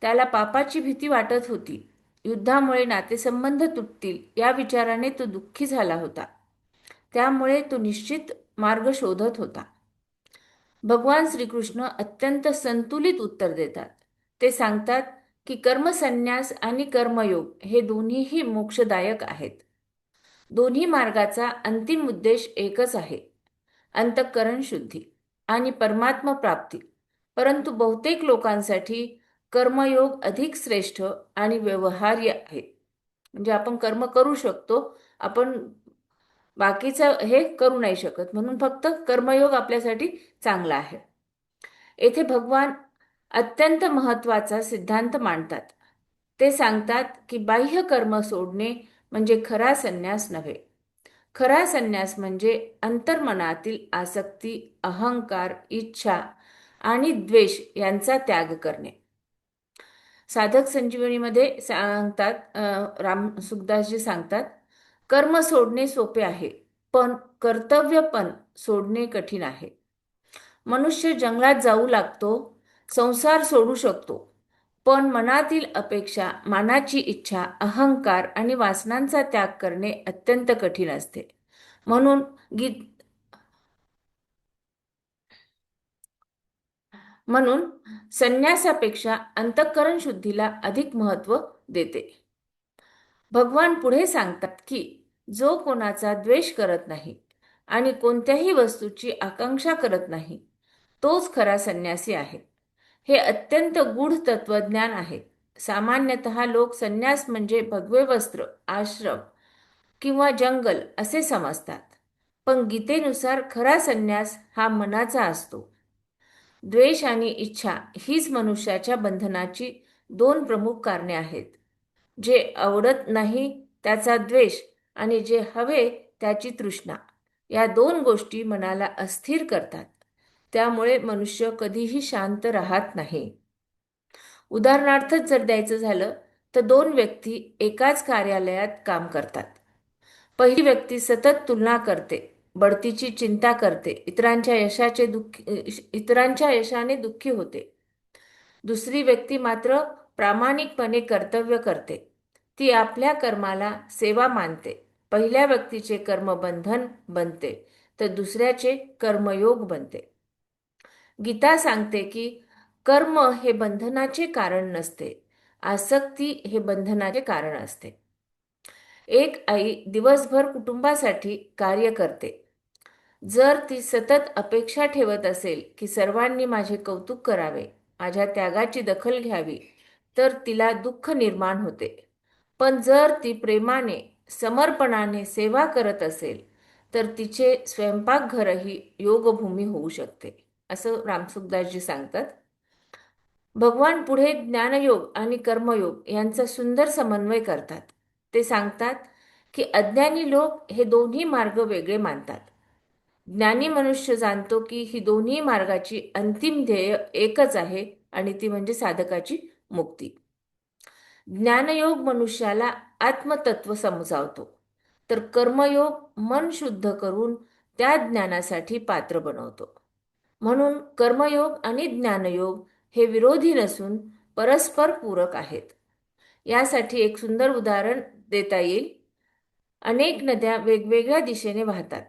त्याला पापाची भीती वाटत होती. युद्धामुळे नातेसंबंध तुटतील या विचाराने तो दुःखी झाला होता. त्यामुळे तो निश्चित मार्ग शोधत होता. भगवान श्रीकृष्ण अत्यंत संतुलित उत्तर देतात. ते सांगतात की कर्मसन्यास आणि कर्मयोग हे दोन्हीही मोक्षदायक आहेत. दोन्ही मार्गाचा अंतिम उद्देश एकच आहे, अंतःकरण शुद्धी आणि परमात्मा प्राप्ती. परंतु बहुतेक लोकांसाठी कर्मयोग अधिक श्रेष्ठ आणि व्यवहार्य आहे. म्हणजे आपण कर्म करू शकतो, आपण बाकीचं हे करू नाही शकत, म्हणून फक्त कर्मयोग आपल्यासाठी चांगला आहे. येथे भगवान अत्यंत महत्त्वाचा सिद्धांत मांडतात. ते सांगतात की बाह्य कर्म सोडणे म्हणजे खरा संन्यास नव्हे. खरा संन्यास म्हणजे अंतर्मनातील आसक्ती, अहंकार, इच्छा आणि द्वेष यांचा त्याग करणे. साधक संजीवनीमध्ये सांगतात, राम सुखदासजी सांगतात, कर्म सोडणे सोपे आहे, पण कर्तव्य पण सोडणे कठीण आहे. मनुष्य जंगलात जाऊ लागतो, संसार सोडू शकतो, पण मनातील अपेक्षा, मानाची इच्छा, अहंकार आणि वासनांचा त्याग करणे अत्यंत कठीण असते. म्हणून गीत म्हणून संन्यासापेक्षा अंतःकरण शुद्धीला अधिक महत्त्व देते. भगवान पुढे सांगतात की जो कोणाचा द्वेष करत नाही आणि कोणत्याही वस्तूची आकांक्षा करत नाही, तोच खरा संन्यासी आहे. हे अत्यंत गूढ तत्वज्ञान आहे. सामान्यतः लोक संन्यास म्हणजे भगवे वस्त्र, आश्रम किंवा जंगल असे समजतात. पण गीतेनुसार खरा संन्यास हा मनाचा असतो. द्वेष आणि इच्छा हीच मनुष्याच्या बंधनाची दोन प्रमुख कारणे आहेत. जे आवडत नाही त्याचा द्वेष आणि जे हवे त्याची तृष्णा, या दोन गोष्टी मनाला अस्थिर करतात. त्यामुळे मनुष्य कधीही शांत राहत नाही. उदाहरणार्थ जर द्यायचं झालं तर दोन व्यक्ती एकाच कार्यालयात काम करतात. पहिली व्यक्ती सतत तुलना करते, बढतीची चिंता करते, इतरांच्या यशाने दुःखी होते. दुसरी व्यक्ती मात्र प्रामाणिकपणे कर्तव्य करते. ती आपल्या कर्माला सेवा मानते. पहिल्या व्यक्तीचे कर्म बंधन बनते तर दुसऱ्याचे कर्मयोग बनते. गीता सांगते की कर्म हे बंधनाचे कारण नसते, आसक्ती हे बंधनाचे कारण असते. एक आई दिवसभर कुटुंबासाठी कार्य करते. जर ती सतत अपेक्षा ठेवत असेल की सर्वांनी माझे कौतुक करावे, माझ्या त्यागाची दखल घ्यावी, तर तिला दुःख निर्माण होते. पण जर ती प्रेमाने, समर्पणाने सेवा करत असेल तर तिचे स्वयंपाकघरही योगभूमी होऊ शकते, असं रामसुखदासजी सांगतात. भगवान पुढे ज्ञानयोग आणि कर्मयोग यांचा सुंदर समन्वय करतात. ते सांगतात की अज्ञानी लोक हे दोन्ही मार्ग वेगळे मानतात. ज्ञानी मनुष्य जाणतो की ही दोन्ही मार्गाची अंतिम ध्येय एकच आहे आणि ती म्हणजे साधकाची मुक्ती. ज्ञानयोग मनुष्याला आत्मतत्व समजावतो, तर कर्मयोग मन शुद्ध करून त्या ज्ञानासाठी पात्र बनवतो. म्हणून कर्मयोग आणि ज्ञानयोग हे विरोधी नसून परस्पर पूरक आहेत. यासाठी एक सुंदर उदाहरण देता येईल. अनेक नद्या वेगवेगळ्या दिशेने वाहतात.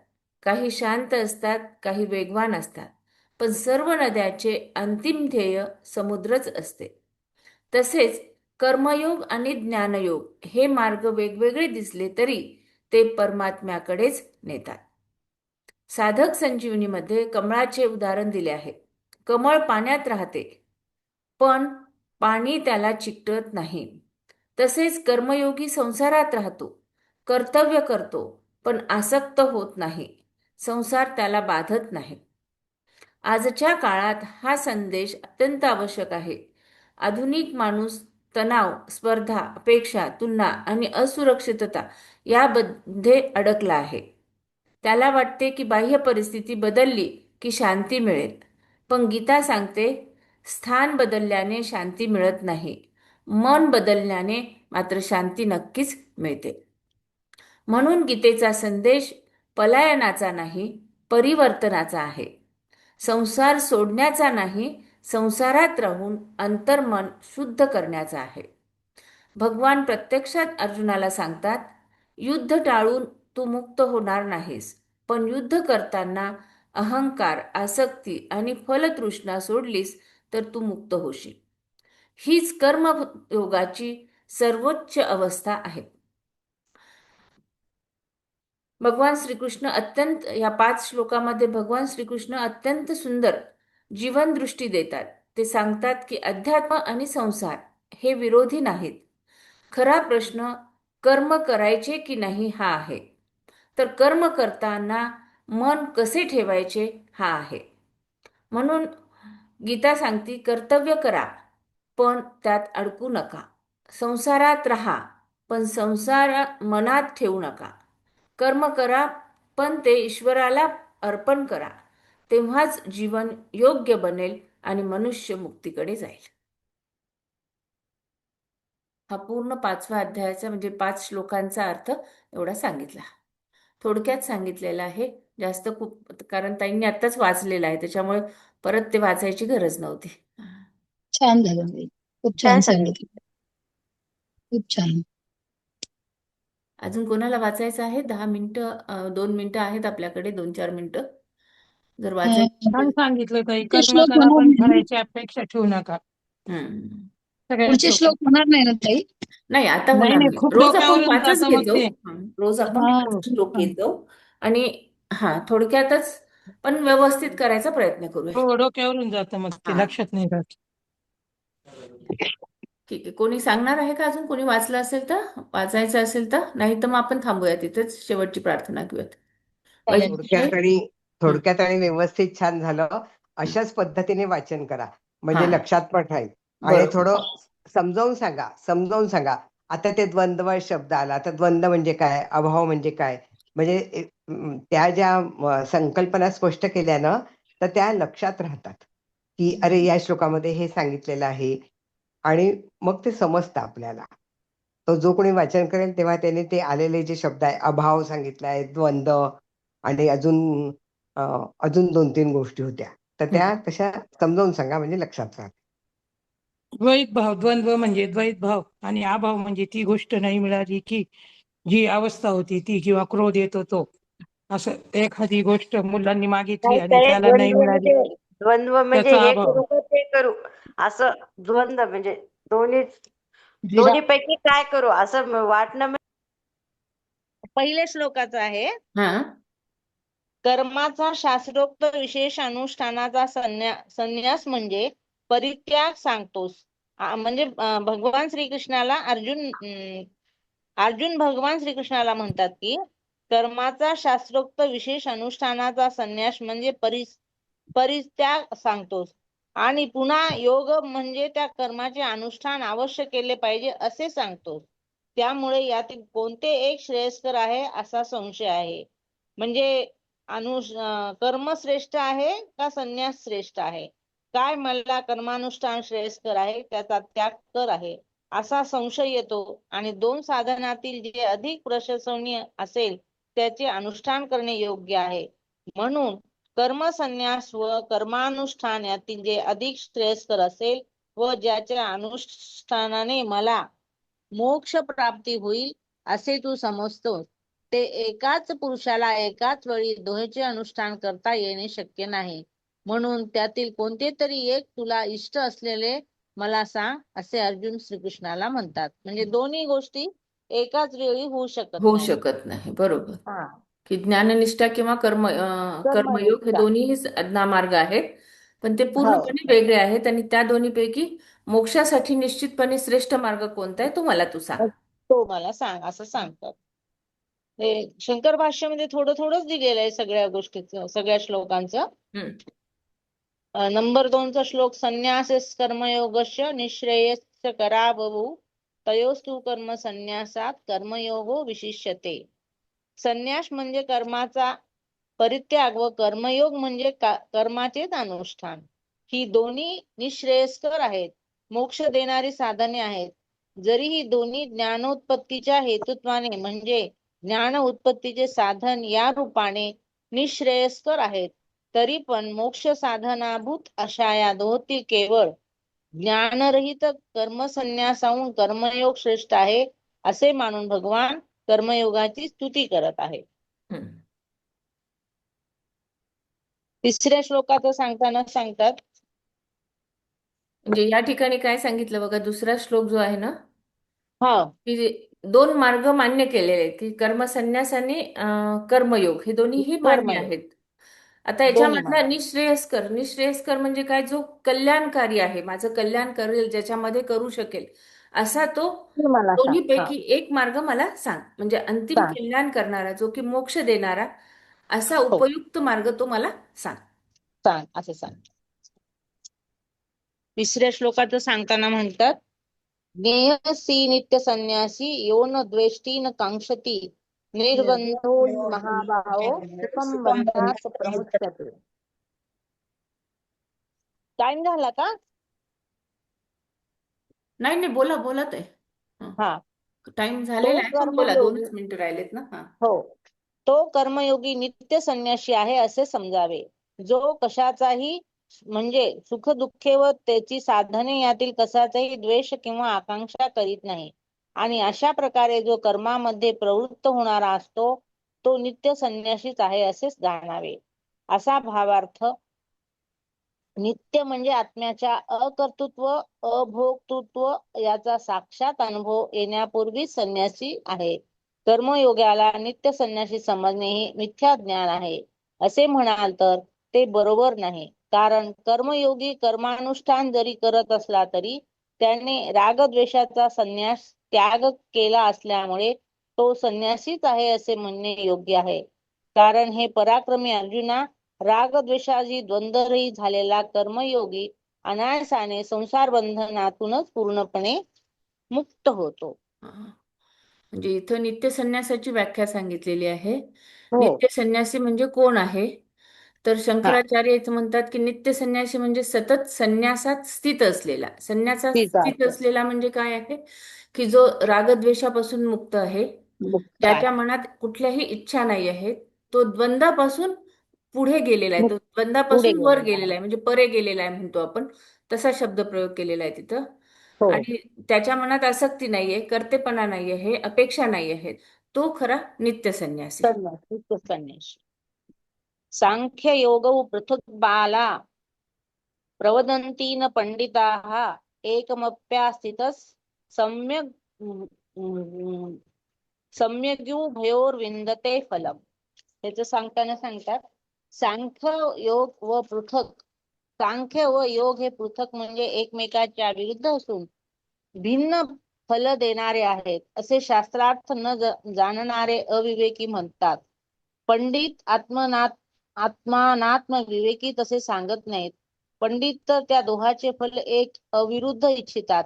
काही शांत असतात, काही वेगवान असतात, पण सर्व नद्याचे अंतिम ध्येय समुद्रच असते. तसेच कर्मयोग आणि ज्ञानयोग हे मार्ग वेगवेगळे दिसले तरी ते परमात्म्याकडेच नेतात. साधक संजीवनीमध्ये कमळाचे उदाहरण दिले आहे. कमळ पाण्यात राहते, पण पाणी त्याला चिकटत नाही. तसेच कर्मयोगी संसारात राहतो, कर्तव्य करतो, पण आसक्त होत नाही. संसार त्याला बाधत नाही. आजच्या काळात हा संदेश अत्यंत आवश्यक आहे. आधुनिक माणूस तणाव, स्पर्धा, अपेक्षा, तुलना आणि असुरक्षितता यामध्ये अडकला आहे. त्याला वाटते की बाह्य परिस्थिती बदलली की शांती मिळेल. पण गीता सांगते, स्थान बदलल्याने शांती मिळत नाही, मन बदलल्याने मात्र शांती नक्कीच मिळते. म्हणून गीतेचा संदेश पलायनाचा नाही, परिवर्तनाचा आहे. संसार सोडण्याचा नाही, संसारात राहून अंतर्मन शुद्ध करण्याचा आहे. भगवान प्रत्यक्षात अर्जुनाला सांगतात, युद्ध टाळून तू मुक्त होणार नाहीस, पण युद्ध करताना अहंकार, आसक्ती आणि फलतृष्णा सोडलीस तर तू मुक्त होशील. हीच कर्मयोगाची सर्वोच्च अवस्था आहे. भगवान श्रीकृष्ण या 5 श्लोकामध्ये भगवान श्रीकृष्ण अत्यंत सुंदर जीवन दृष्टी देतात. ते सांगतात की अध्यात्म आणि संसार हे विरोधी नाहीत. खरा प्रश्न कर्म करायचे की नाही हा आहे. तर कर्म करताना मन कसे ठेवायचे हा आहे. म्हणून गीता सांगते, कर्तव्य करा पण त्यात अडकू नका. संसारात राहा पण संसार मनात ठेवू नका. कर्म करा पण ते ईश्वराला अर्पण करा. तेव्हाच जीवन योग्य बनेल आणि मनुष्य मुक्तीकडे जाईल. हा पूर्ण 5व्या अध्यायाचा म्हणजे 5 श्लोकांचा अर्थ एवढा सांगितला. थोडक्यात सांगितलेला आहे. जास्त खूप कारण ताईंनी आत्ताच वाचलेलं आहे त्याच्यामुळे परत ते वाचायची गरज नव्हती. छान झालं बाई. खूप छान सांगितलं. खूप छान. अजून कोणाला वाचायचं आहे? 10 मिनिटं 2 मिनिटं आहेत आपल्याकडे, 2-4 मिनिटं. जर वाचायचं छान असेल. सांगितलं ताई. पुढचे कर्म श्लोक करा होणार पण नाही ना? फळाची अपेक्षा ठेवू नका. हम्म. सगळ्या पुढचे श्लोक श्लोक होणार नाही ना ताई? नाही आता नाही होणार नाही, नाही. खूप रोज आपण डोक्यावरून 5च जातं मग घेतो. ते. रोज आपण हा 5 श्लोक घेतो आणि थोडक्यातच पण व्यवस्थित करायचा प्रयत्न करूया. हो, डोक्यावरून जातं मग ते, हा. लक्षात नाही राहत. ठीक आहे. कोणी सांगणार आहे का अजून? कोणी वाचलं असेल तर, वाचायचं असेल तर? नाही तर मग आपण थांबूया तिथेच, शेवटची प्रार्थना घेऊयात. चालेल. वैष्णवी? थोडक्यात आणि व्यवस्थित छान झालं. अशाच पद्धतीने वाचन करा म्हणजे हा. लक्षात पण राहील. आणि बरोबर. थोडं समजावून सांगा. आता ते द्वंद्व शब्द आला. आता द्वंद्व म्हणजे काय, अभाव म्हणजे काय, म्हणजे त्या ज्या संकल्पना स्पष्ट केल्या ना, तर त्या लक्षात राहतात की अरे या श्लोकामध्ये हे सांगितलेलं आहे. आणि मग ते समजतं आपल्याला. तो जो कोणी वाचन करेल तेव्हा त्याने ते आलेले जे शब्द आहे, अभाव सांगितलाय, द्वंद्व आणि अजून 2-3 गोष्टी होत्या. तर त्या तशा समजावून सांगा म्हणजे लक्षात राहते. द्वैत भाव, द्वंद्व म्हणजे द्वैत भाव आणि अभाव म्हणजे ती गोष्ट नाही मिळाली की जी अवस्था होती ती, किंवा क्रोध येतो तो. असं एखादी गोष्ट मुलांनी मागितली नाही आणि काय त्याला नाही मिळाली, द्वंद्व म्हणजे त्याचा हे अभाव. करू का ते करू असं द्वंद्व म्हणजे दोन्ही द्विधा. दोन्ही पैकी काय करू असं वाटणं पहिल्या श्लोकाचं आहे. हा. कर्माचा शास्त्रोक्त विशेष अनुष्ठानाचा संन्यास म्हणजे परित्याग सांगतोस. म्हणजे भगवान श्रीकृष्णाला अर्जुन भगवान श्रीकृष्णाला म्हणतात की कर्माचा शास्त्रोक्त विशेष अनुष्ठानाचा संन्यास म्हणजे परित्याग सांगतोस आणि पुन्हा योग म्हणजे त्या कर्माचे अनुष्ठान अवश्य केले पाहिजे असे सांगतोस. त्यामुळे यातील कोणते एक श्रेयस्कर आहे असा संशय आहे. म्हणजे कर्म श्रेष्ठ आहे का संन्यास श्रेष्ठ आहे? काय मला कर्मानुष्ठान श्रेयस्कर आहे त्याचा त्याग कर आहे असा संशय येतो आणि 2 साधनातील जे अधिक प्रशंसनीय असेल त्याचे अनुष्ठान करणे योग्य आहे. म्हणून कर्मसन्यास व कर्मानुष्ठान यातील जे अधिक श्रेयस्कर असेल व ज्याच्या अनुष्ठानाने मला मोक्ष प्राप्ती होईल असे तू समजतो, ते एकाच पुरुषाला एकाच वेळी दोहेचे अनुष्ठान करता येणे शक्य नाही. म्हणून त्यातील कोणते तरी एक तुला इष्ट असलेले मला सांग असे अर्जुन श्रीकृष्णाला म्हणतात. म्हणजे दोन्ही गोष्टी एकाच वेळी होऊ होऊ नाही. शकत नाही. बरोबर. हा. की ज्ञाननिष्ठा किंवा कर्मयोग हे कर्मनिष्ठा. दोन्ही मार्ग आहेत, पण ते हो. पूर्णपणे वेगळे आहेत. आणि त्या दोन्हीपैकी मोक्षासाठी निश्चितपणे श्रेष्ठ मार्ग कोणता आहे तो मला तू सांग. तो मला सांग असं सांगतात. हे शंकर भाष्यामध्ये थोडं थोडंच दिलेलं आहे सगळ्या गोष्टीचं, सगळ्या श्लोकांचं. हम्म. नंबर 2 चा श्लोक संन्यासेस कर्मयोगस्य निःश्रेयस्य करा बभू तयोस्तु कर्म संन्यासात कर्मयोगो विशिष्यते. संन्यास म्हणजे कर्माचा परित्याग व कर्मयोग म्हणजे कर्माचेच अनुष्ठान. ही दोन्ही निःश्रेयस्कर आहेत, मोक्ष देणारी साधने आहेत. जरी ही दोन्ही ज्ञानोत्पत्तीच्या हेतुत्वाने म्हणजे ज्ञान उत्पत्तीचे साधन या रूपाने निःश्रेयस्कर आहेत, तरी पण मोक्ष साधनाभूत अशा या दोहोतील केवळ ज्ञानरहित कर्मसन्यासाहून कर्मयोग श्रेष्ठ आहे असे मानून भगवान कर्मयोगाची स्तुती करत आहे. हम्म. तिसऱ्या श्लोकाचं सांगताना सांगतात म्हणजे या ठिकाणी काय सांगितलं बघा, दुसरा श्लोक जो आहे ना, हा की 2 मार्ग मान्य केलेले आहेत की कर्मसन्यास आणि कर्मयोग हे दोन्हीही मान्य कर्मयोग आहेत. आता दोन्ही याच्यामधला निःश्रेयस्कर म्हणजे काय, जो कल्याणकारी आहे, माझं कल्याण करेल, ज्याच्यामध्ये करू शकेल असा तो मला सांग. दोन्हीपैकी एक मार्ग मला सांग. म्हणजे अंतिम सांग. कल्याण करणारा, जो की मोक्ष देणारा असा हो. उपयुक्त मार्ग तो मला सांग. सांग असे सांग. तिसऱ्या श्लोकाचं सांगताना म्हणतात ज्ञेयसी नित्य संन्यासी यो न द्वेष्टी न कांक्षती निर्बंधो हि महाभावो सुखम बंधात प्रमुच्यते. टाइम झाला का? नाही नाही, बोला बोला ते. हा टाइम तो झालेला आहे पण बोला, कर्मयोगी 2च मिनिटं राहिलेत ना. हा. हो तो कर्मयोगी नित्य संन्यासी आहे असे समजावे, जो कशाचाही म्हणजे सुख दुःखे व त्याची साधने यातील कशाचाही द्वेष किंवा आकांक्षा करीत नाही. आणि अशा प्रकारे जो कर्मामध्ये प्रवृत्त होणारा असतो तो नित्य संन्यासीच आहे असेच जाणावे. असा भावार्थ. नित्य म्हणजे आत्म्याच्या अकर्तृत्व अभोक्तृत्व याचा साक्षात अनुभव येण्यापूर्वीच संन्यासी आहे. कर्मयोगाला नित्य संन्यासी समजणे हे मिथ्या ज्ञान आहे असे म्हणाल तर ते बरोबर नाही. कारण कर्मयोगी कर्मानुष्ठान जरी करत असला तरी त्याने रागद्वेषाचा संन्यास त्याग केला असल्यामुळे तो संन्यासीच आहे असे म्हणणे योग्य आहे. कारण हे पराक्रमी अर्जुना, रागद्वेषाची द्वंद्वरहित झालेला कर्मयोगी अनायासाने संसार बंधनातूनच पूर्णपणे मुक्त होतो. म्हणजे इथं नित्य संन्यासाची व्याख्या सांगितलेली आहे. हो. नित्य संन्यासी म्हणजे कोण आहे? तर हा. शंकराचार्य इथं म्हणतात की नित्य संन्यासी म्हणजे सतत संन्यासात स्थित असलेला. संन्यासात ठीक स्थित आहे. असलेला म्हणजे काय आहे? की जो रागद्वेषापासून मुक्त आहे, मुक्त ज्याच्या आहे. मनात कुठल्याही इच्छा नाही आहे, तो द्वंद्वापासून पुढे गेलेला आहे, तो पुढे द्वंद्वापासून वर गेलेला गेलेला आहे, म्हणजे परे गेलेला आहे म्हणतो आपण. तसा शब्द प्रयोग केलेला आहे तिथं. हो. आणि त्याच्या मनात आसक्ती नाहीये, कर्तेपणा नाही आहे, अपेक्षा नाही आहेत, तो खरा नित्य संन्यासी. नित्य संन्यासी. सांख्य योग पृथक बाला प्रवदन्ति न पंडिताः एकमप्यास्थितस् सम्यग् सम्यग्युभयोर्विन्दते फलम्. त्याचं सांगताना सांगतात सांख्य योग व पृथक. सांख्य व योग हे पृथक म्हणजे एकमेकाच्या विरुद्ध असून भिन्न फल देणारे आहेत असे शास्त्रार्थ न जाणणारे अविवेकी म्हणतात. पंडित आत्मानात्म विवेकी तसे सांगत नाहीत. पंडित तर त्या दोहाचे फल एक अविरुद्ध इच्छितात.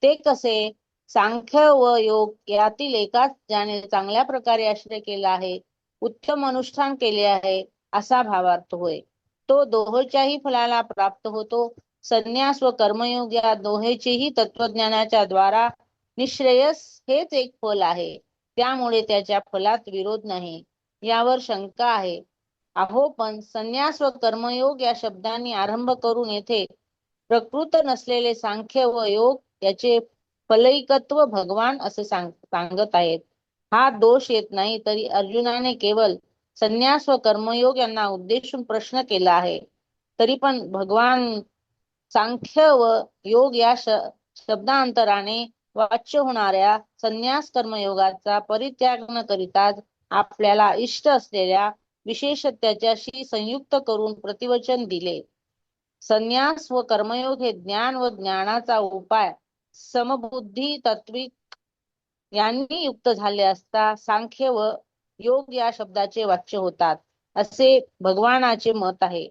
ते कसे? सांख्य व योग यातील एकाच ज्याने चांगल्या प्रकारे आश्रय केला आहे, उत्तम अनुष्ठान केले आहे असा भावार्थ होय, तो दोहोच्याही फलाला प्राप्त होतो. संन्यास व कर्मयोग या दोहेचेही तत्वज्ञानाच्या द्वारा निश्रेयस हेच एक फल आहे. त्यामुळे त्याच्या फलात विरोध नाही. यावर शंका आहे. अहो पण संन्यास व कर्मयोग या शब्दांनी आरंभ करून येथे प्रकृत नसलेले सांख्य व योग याचे फलैकत्व भगवान असे सांगत आहेत. हा दोष येत नाही तरी अर्जुनाने केवळ संन्यास व कर्मयोग यांना उद्देशून प्रश्न केला आहे. तरी पण भगवान सांख्य व योग या शब्दांतराने वाच्य होणाऱ्या संन्यास कर्मयोगाचा परित्याग न करिताच आपल्याला इष्ट असलेल्या विशेष त्याच्याशी संयुक्त करून प्रतिवचन दिले. संन्यास व कर्मयोग हे ज्ञान व ज्ञानाचा उपाय समबुद्धी तत्विक यांनी युक्त झाले असता सांख्य व योग या शब्दाचे वाच्य होतात असे भगवानाचे मत आहे.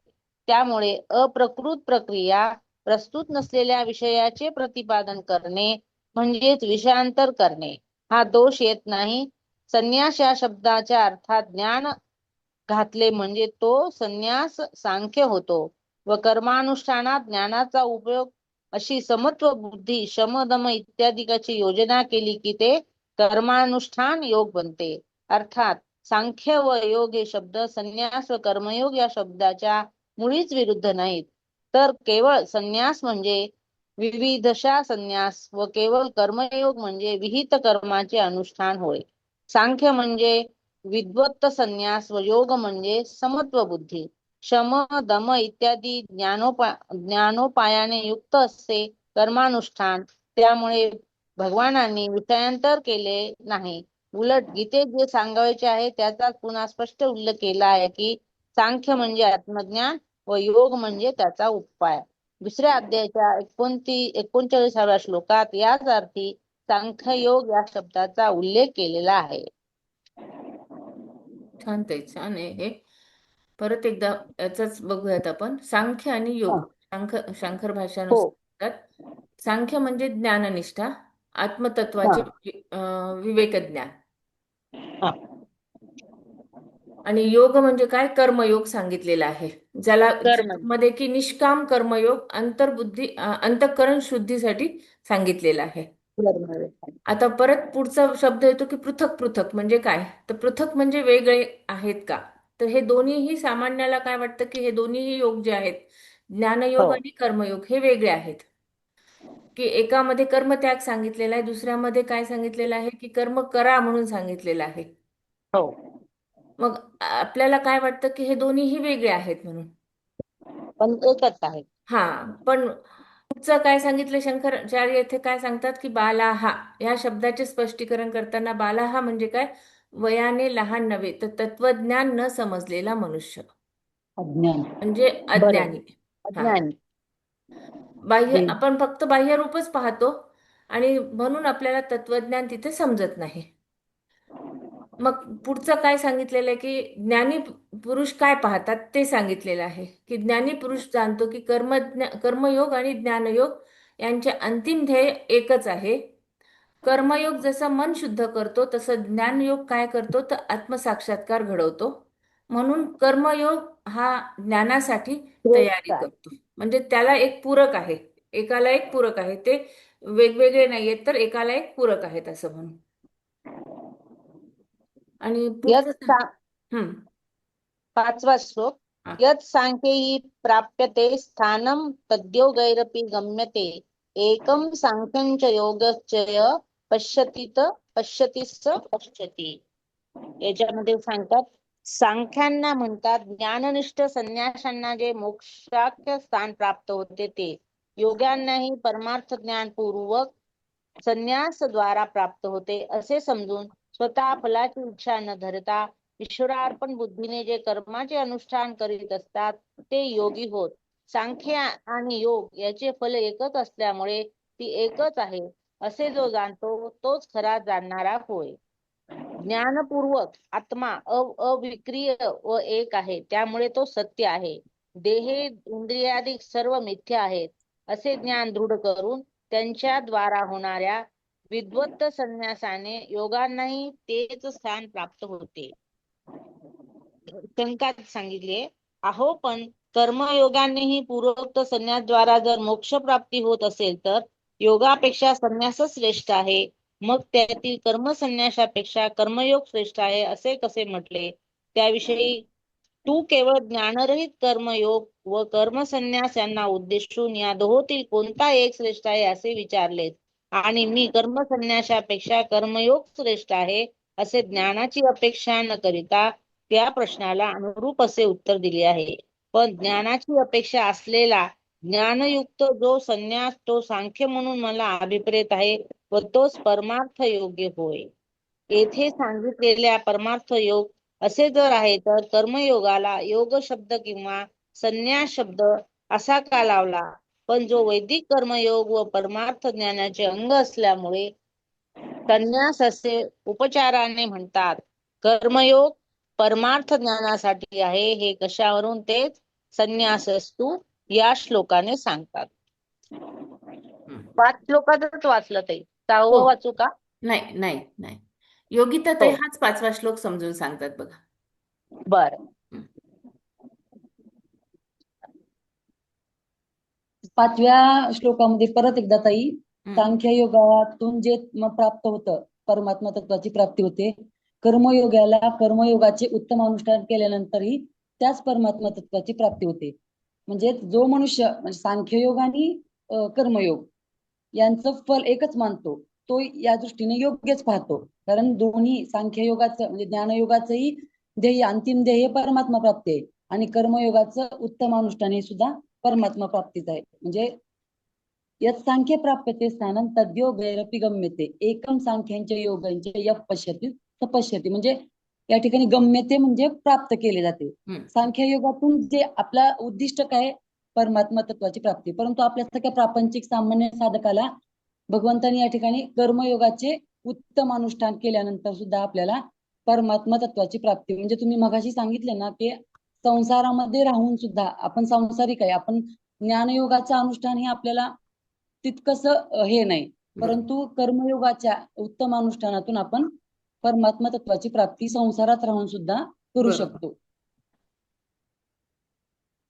त्यामुळे अप्रकृत प्रक्रिया प्रस्तुत नसलेल्या विषयाचे प्रतिपादन करणे म्हणजेच विषयांतर करणे हा दोष येत नाही. संन्यास या शब्दाच्या अर्थात ज्ञान घातले म्हणजे तो संन्यास सांख्य होतो व कर्मानुष्ठानात ज्ञानाचा उपयोग अशी समत्व बुद्धी शम दम इत्यादिकाची योजना केली की ते कर्मानुष्ठान योग बनते. अर्थात सांख्य व योग हे शब्द संन्यास व कर्मयोग या शब्दाच्या मुळीच विरुद्ध नाहीत, तर केवळ संन्यास म्हणजे विविधशा संन्यास व केवळ कर्मयोग म्हणजे विहित कर्माचे अनुष्ठान होय. सांख्य म्हणजे विद्वत्त संन्यास व योग म्हणजे समत्व बुद्धी शम दम इत्यादी ज्ञानोपायाने युक्त असे कर्मानुष्ठान. त्यामुळे भगवानांनी विषयांतर केले नाही. उलट गीतेत जे सांगायचे आहे त्याचाच पुन्हा स्पष्ट उल्लेख केला आहे की सांख्य म्हणजे आत्मज्ञान व योग म्हणजे त्याचा उपाय. दुसऱ्या अध्यायाच्या 39व्या श्लोकात याच अर्थी सांख्ययोग या शब्दाचा उल्लेख केलेला आहे. छान ताई, छान आहे हे. परत एकदा याचाच बघूयात आपण. सांख्य आणि योग. शंकर भाषानुसार म्हणतात, सांख्य म्हणजे ज्ञाननिष्ठा, आत्मतत्वाचे विवेकज्ञान. आणि योग म्हणजे काय? कर्मयोग सांगितलेला आहे, ज्याला मध्ये की निष्काम कर्मयोग अंतर्बुद्धी अंतःकरण शुद्धीसाठी सांगितलेला आहे. आता परत पुढचा शब्द येतो की पृथक पृथक म्हणजे काय? तर पृथक म्हणजे वेगळे आहेत का? तर हे दोन्हीही सामान्याला काय वाटतं की हे दोन्हीही योग जे आहेत, ज्ञानयोग हो आणि कर्मयोग हे वेगळे आहेत. की एकामध्ये कर्मत्याग सांगितलेला आहे, दुसऱ्यामध्ये काय सांगितलेलं आहे की कर्म करा म्हणून सांगितलेलं आहे. हो मग आपल्याला काय वाटतं की हे दोन्हीही वेगळे आहेत म्हणून. पण एकच आहे. हा, पण पुढचं काय सांगितलं शंकराचार्य येथे काय सांगतात की बालाहा या शब्दाचे स्पष्टीकरण करताना बालाहा म्हणजे काय? वयाने लहान नव्हे तर तत्वज्ञान न समजलेला मनुष्य अज्ञान. म्हणजे बरोबर. अज्ञानी. हा, अज्ञानी. आपण फक्त बाह्य रूपच पाहतो आणि म्हणून आपल्याला तत्वज्ञान तिथे समजत नाही. मग पुढचं काय सांगितलेलं आहे की ज्ञानी पुरुष काय पाहतात ते सांगितलेलं आहे की ज्ञानी पुरुष जाणतो की कर्मयोग आणि ज्ञानयोग यांचे अंतिम ध्येय एकच आहे. कर्मयोग जसं मन शुद्ध करतो तसं ज्ञानयोग काय करतो तर आत्मसाक्षात्कार घडवतो. म्हणून कर्मयोग हा ज्ञानासाठी तयारी श्रेष्ठ आहे. करतो. म्हणजे त्याला एक पूरक आहे, एकाला एक पूरक आहे, ते वेगवेगळे नाहीयेत तर एकाला एक पूरक आहेत असं म्हणून. आणि यत् पुढचं हम्म पाचवा श्लोक. हा. यत् सांख्यैः प्राप्यते स्थानं तद्योगैरपि गम्यते एकं सांख्यं च योगश्चय पश्यति स पश्यति. याच्यामध्ये सांगतात सांख्यांना म्हणतात ज्ञाननिष्ठ संन्याशांना जे मोक्षाख्य स्थान प्राप्त होते ते, योग्यांनाही परमार्थ ज्ञान पूर्वक संन्यास द्वारा प्राप्त होते असे समजून स्वतः फलाची इच्छा न धरता ईश्वरार्पण बुद्धीने जे कर्माचे अनुष्ठान करीत असतात ते योगी होत. सांख्य आणि योग याचे फल एकच असल्यामुळे ती एकच आहे असे जो जाणतो तोच खरा जाणणारा होय. ज्ञानपूर्वक आत्मा अविक्रिय व एक आहे, त्यामुळे तो सत्य आहे. देहे इंद्रियादिक सर्व मिथ्या आहेत असे ज्ञान दृढ करून त्यांच्या द्वारा होणाऱ्या विद्वत्त संन्यासाने योगांनाही तेच स्थान प्राप्त होते. शंकात सांगितले अहो, पण कर्मयोगानेही पूर्वोक्त संन्यासद्वारा जर मोक्ष प्राप्ती होत असेल तर योगापेक्षा संन्यासच श्रेष्ठ आहे. मग त्यातील कर्मसन्यासापेक्षा कर्मयोग श्रेष्ठ आहे असे कसे म्हटले? त्याविषयी तू केवळ ज्ञानरहित कर्मयोग व कर्मसन्यास यांना उद्देशून या दोहोतील कोणता एक श्रेष्ठ आहे असे विचारले, आणि मी कर्मसन्यासापेक्षा कर्मयोग श्रेष्ठ आहे असे ज्ञानाची अपेक्षा न करिता त्या प्रश्नाला अनुरूप असे उत्तर दिले आहे. पण ज्ञानाची अपेक्षा असलेला ज्ञानयुक्त जो संन्यास तो सांख्य म्हणून मला अभिप्रेत आहे व तोच परमार्थ योग्य होय. येथे सांगितलेल्या परमार्थ योग असे जर आहे तर कर्मयोगाला योग शब्द किंवा संन्यास शब्द असा का लावला? पण जो वैदिक कर्मयोग व परमार्थ ज्ञानाचे अंग असल्यामुळे संन्यास असे उपचाराने म्हणतात. कर्मयोग परमार्थ ज्ञानासाठी आहे हे कशावरून? तेच संन्यासस्तु या श्लोकाने सांगतात. 5 श्लोकातच वाचलं ताई. 6वं हो. वाचू का? नाही नाही नाही, योगिता ताई हाच 5वा श्लोक समजून सांगतात बघा. बर. हं. 5व्या श्लोकामध्ये परत एकदा ताई हं. सांख्य योगातून जे प्राप्त होतं परमात्मा तत्वाची प्राप्ती होते. कर्मयोगाला कर्मयोगाचे उत्तम अनुष्ठान केल्यानंतरही त्याच परमात्मा तत्वाची प्राप्ती होते. म्हणजे जो मनुष्य म्हणजे सांख्ययोग आणि कर्मयोग यांचं फल एकच मानतो तो या दृष्टीने योग्यच पाहतो. कारण दोन्ही सांख्ययोगाचं म्हणजे ज्ञानयोगाचंही ध्येय अंतिम ध्येय परमात्मा प्राप्ती आहे आणि कर्मयोगाचं उत्तम अनुष्ठान हे सुद्धा परमात्मा प्राप्तीच आहे. म्हणजे यत् सांख्य प्राप्यते स्थानं तद्योगैरपि गम्यते एकम सांख्यांच्या योगांचे यः पश्यति तपश्यति. म्हणजे या ठिकाणी गम्यते म्हणजे प्राप्त केले जाते. सांख्ययोगातून जे आपला उद्दिष्ट काय? परमात्मा तत्वाची प्राप्ती. परंतु आपल्यासारख्या प्रापंचिक सामान्य साधकाला भगवंतांनी या ठिकाणी कर्मयोगाचे उत्तम अनुष्ठान केल्यानंतर सुद्धा आपल्याला परमात्मा तत्वाची प्राप्ती. म्हणजे तुम्ही मगाशी सांगितले ना की संसारामध्ये राहून सुद्धा आपण सांसारिक आहे, आपण ज्ञानयोगाचं अनुष्ठान हे आपल्याला तितकस हे नाही, परंतु कर्मयोगाच्या उत्तम अनुष्ठानातून आपण परमात्मा तत्वाची प्राप्ती संसारात राहून सुद्धा करू शकतो.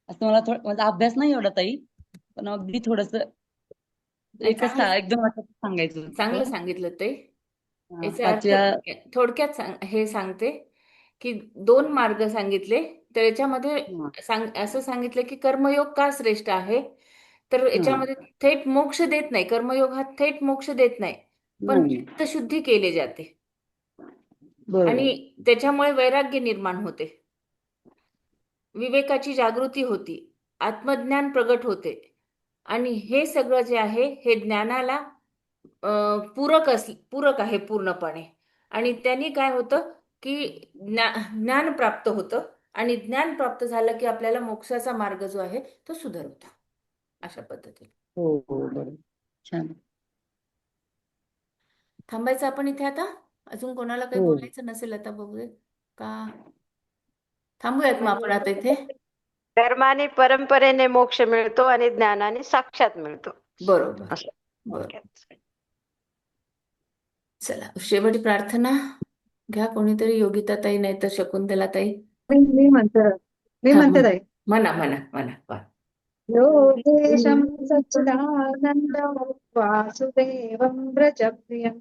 असं मला माझा अभ्यास नाही एवढा ताई, पण अगदी थोडस एकच चांगलं एकदम वाटत सांगायचं होतं. चांगलं सांगितलं ते. हा, याचा अर्थ पाचव्या थोडक्यात हे सांगते की 2 मार्ग सांगितले, तर याच्यामध्ये हा, असं सांगितलं की कर्मयोग का श्रेष्ठ आहे, तर याच्यामध्ये थेट मोक्ष देत नाही. कर्मयोग हा थेट मोक्ष देत नाही, पण नाही, चित्तशुद्धी केली जाते बरोबर. आणि त्याच्यामुळे वैराग्य निर्माण होते, विवेकाची जागृती होती, आत्मज्ञान प्रगट होते आणि हे सगळं जे आहे हे ज्ञानाला पूरक आहे पूर्णपणे. आणि त्यांनी काय होतं की ज्ञान प्राप्त होतं आणि ज्ञान प्राप्त झालं की आपल्याला मोक्षाचा मार्ग जो आहे तो सुधारतो. अशा पद्धतीने हो हो बरोबर. छान. थांबायचं आपण इथे आता. अजून कोणाला काही हो. बोलायचं नसेल आता बघूया का, थांबूयात मग आपण आता इथे. कर्माने परंपरेने मोक्ष मिळतो आणि ज्ञानाने साक्षात मिळतो. बरोबर असं बरोबर. थोडक्यात. चला शेवटी प्रार्थना घ्या कोणीतरी, योगिताताई नाही तर शकुंतलाताई. मी म्हणते थांब, ताई. म्हणा म्हणा म्हणा वा. योगेशं सच्चिदानन्दं वासुदेवं व्रजप्रियं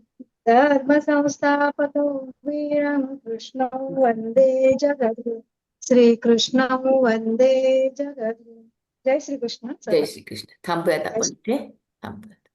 धर्मसंस्थापकं वीरं कृष्णं वन्दे जगद्गुरुं श्रीकृष्णं वन्दे जगद्गुरुं. जय श्रीकृष्ण. जय श्रीकृष्ण. थांबूयात आपण इथे थांबूयात.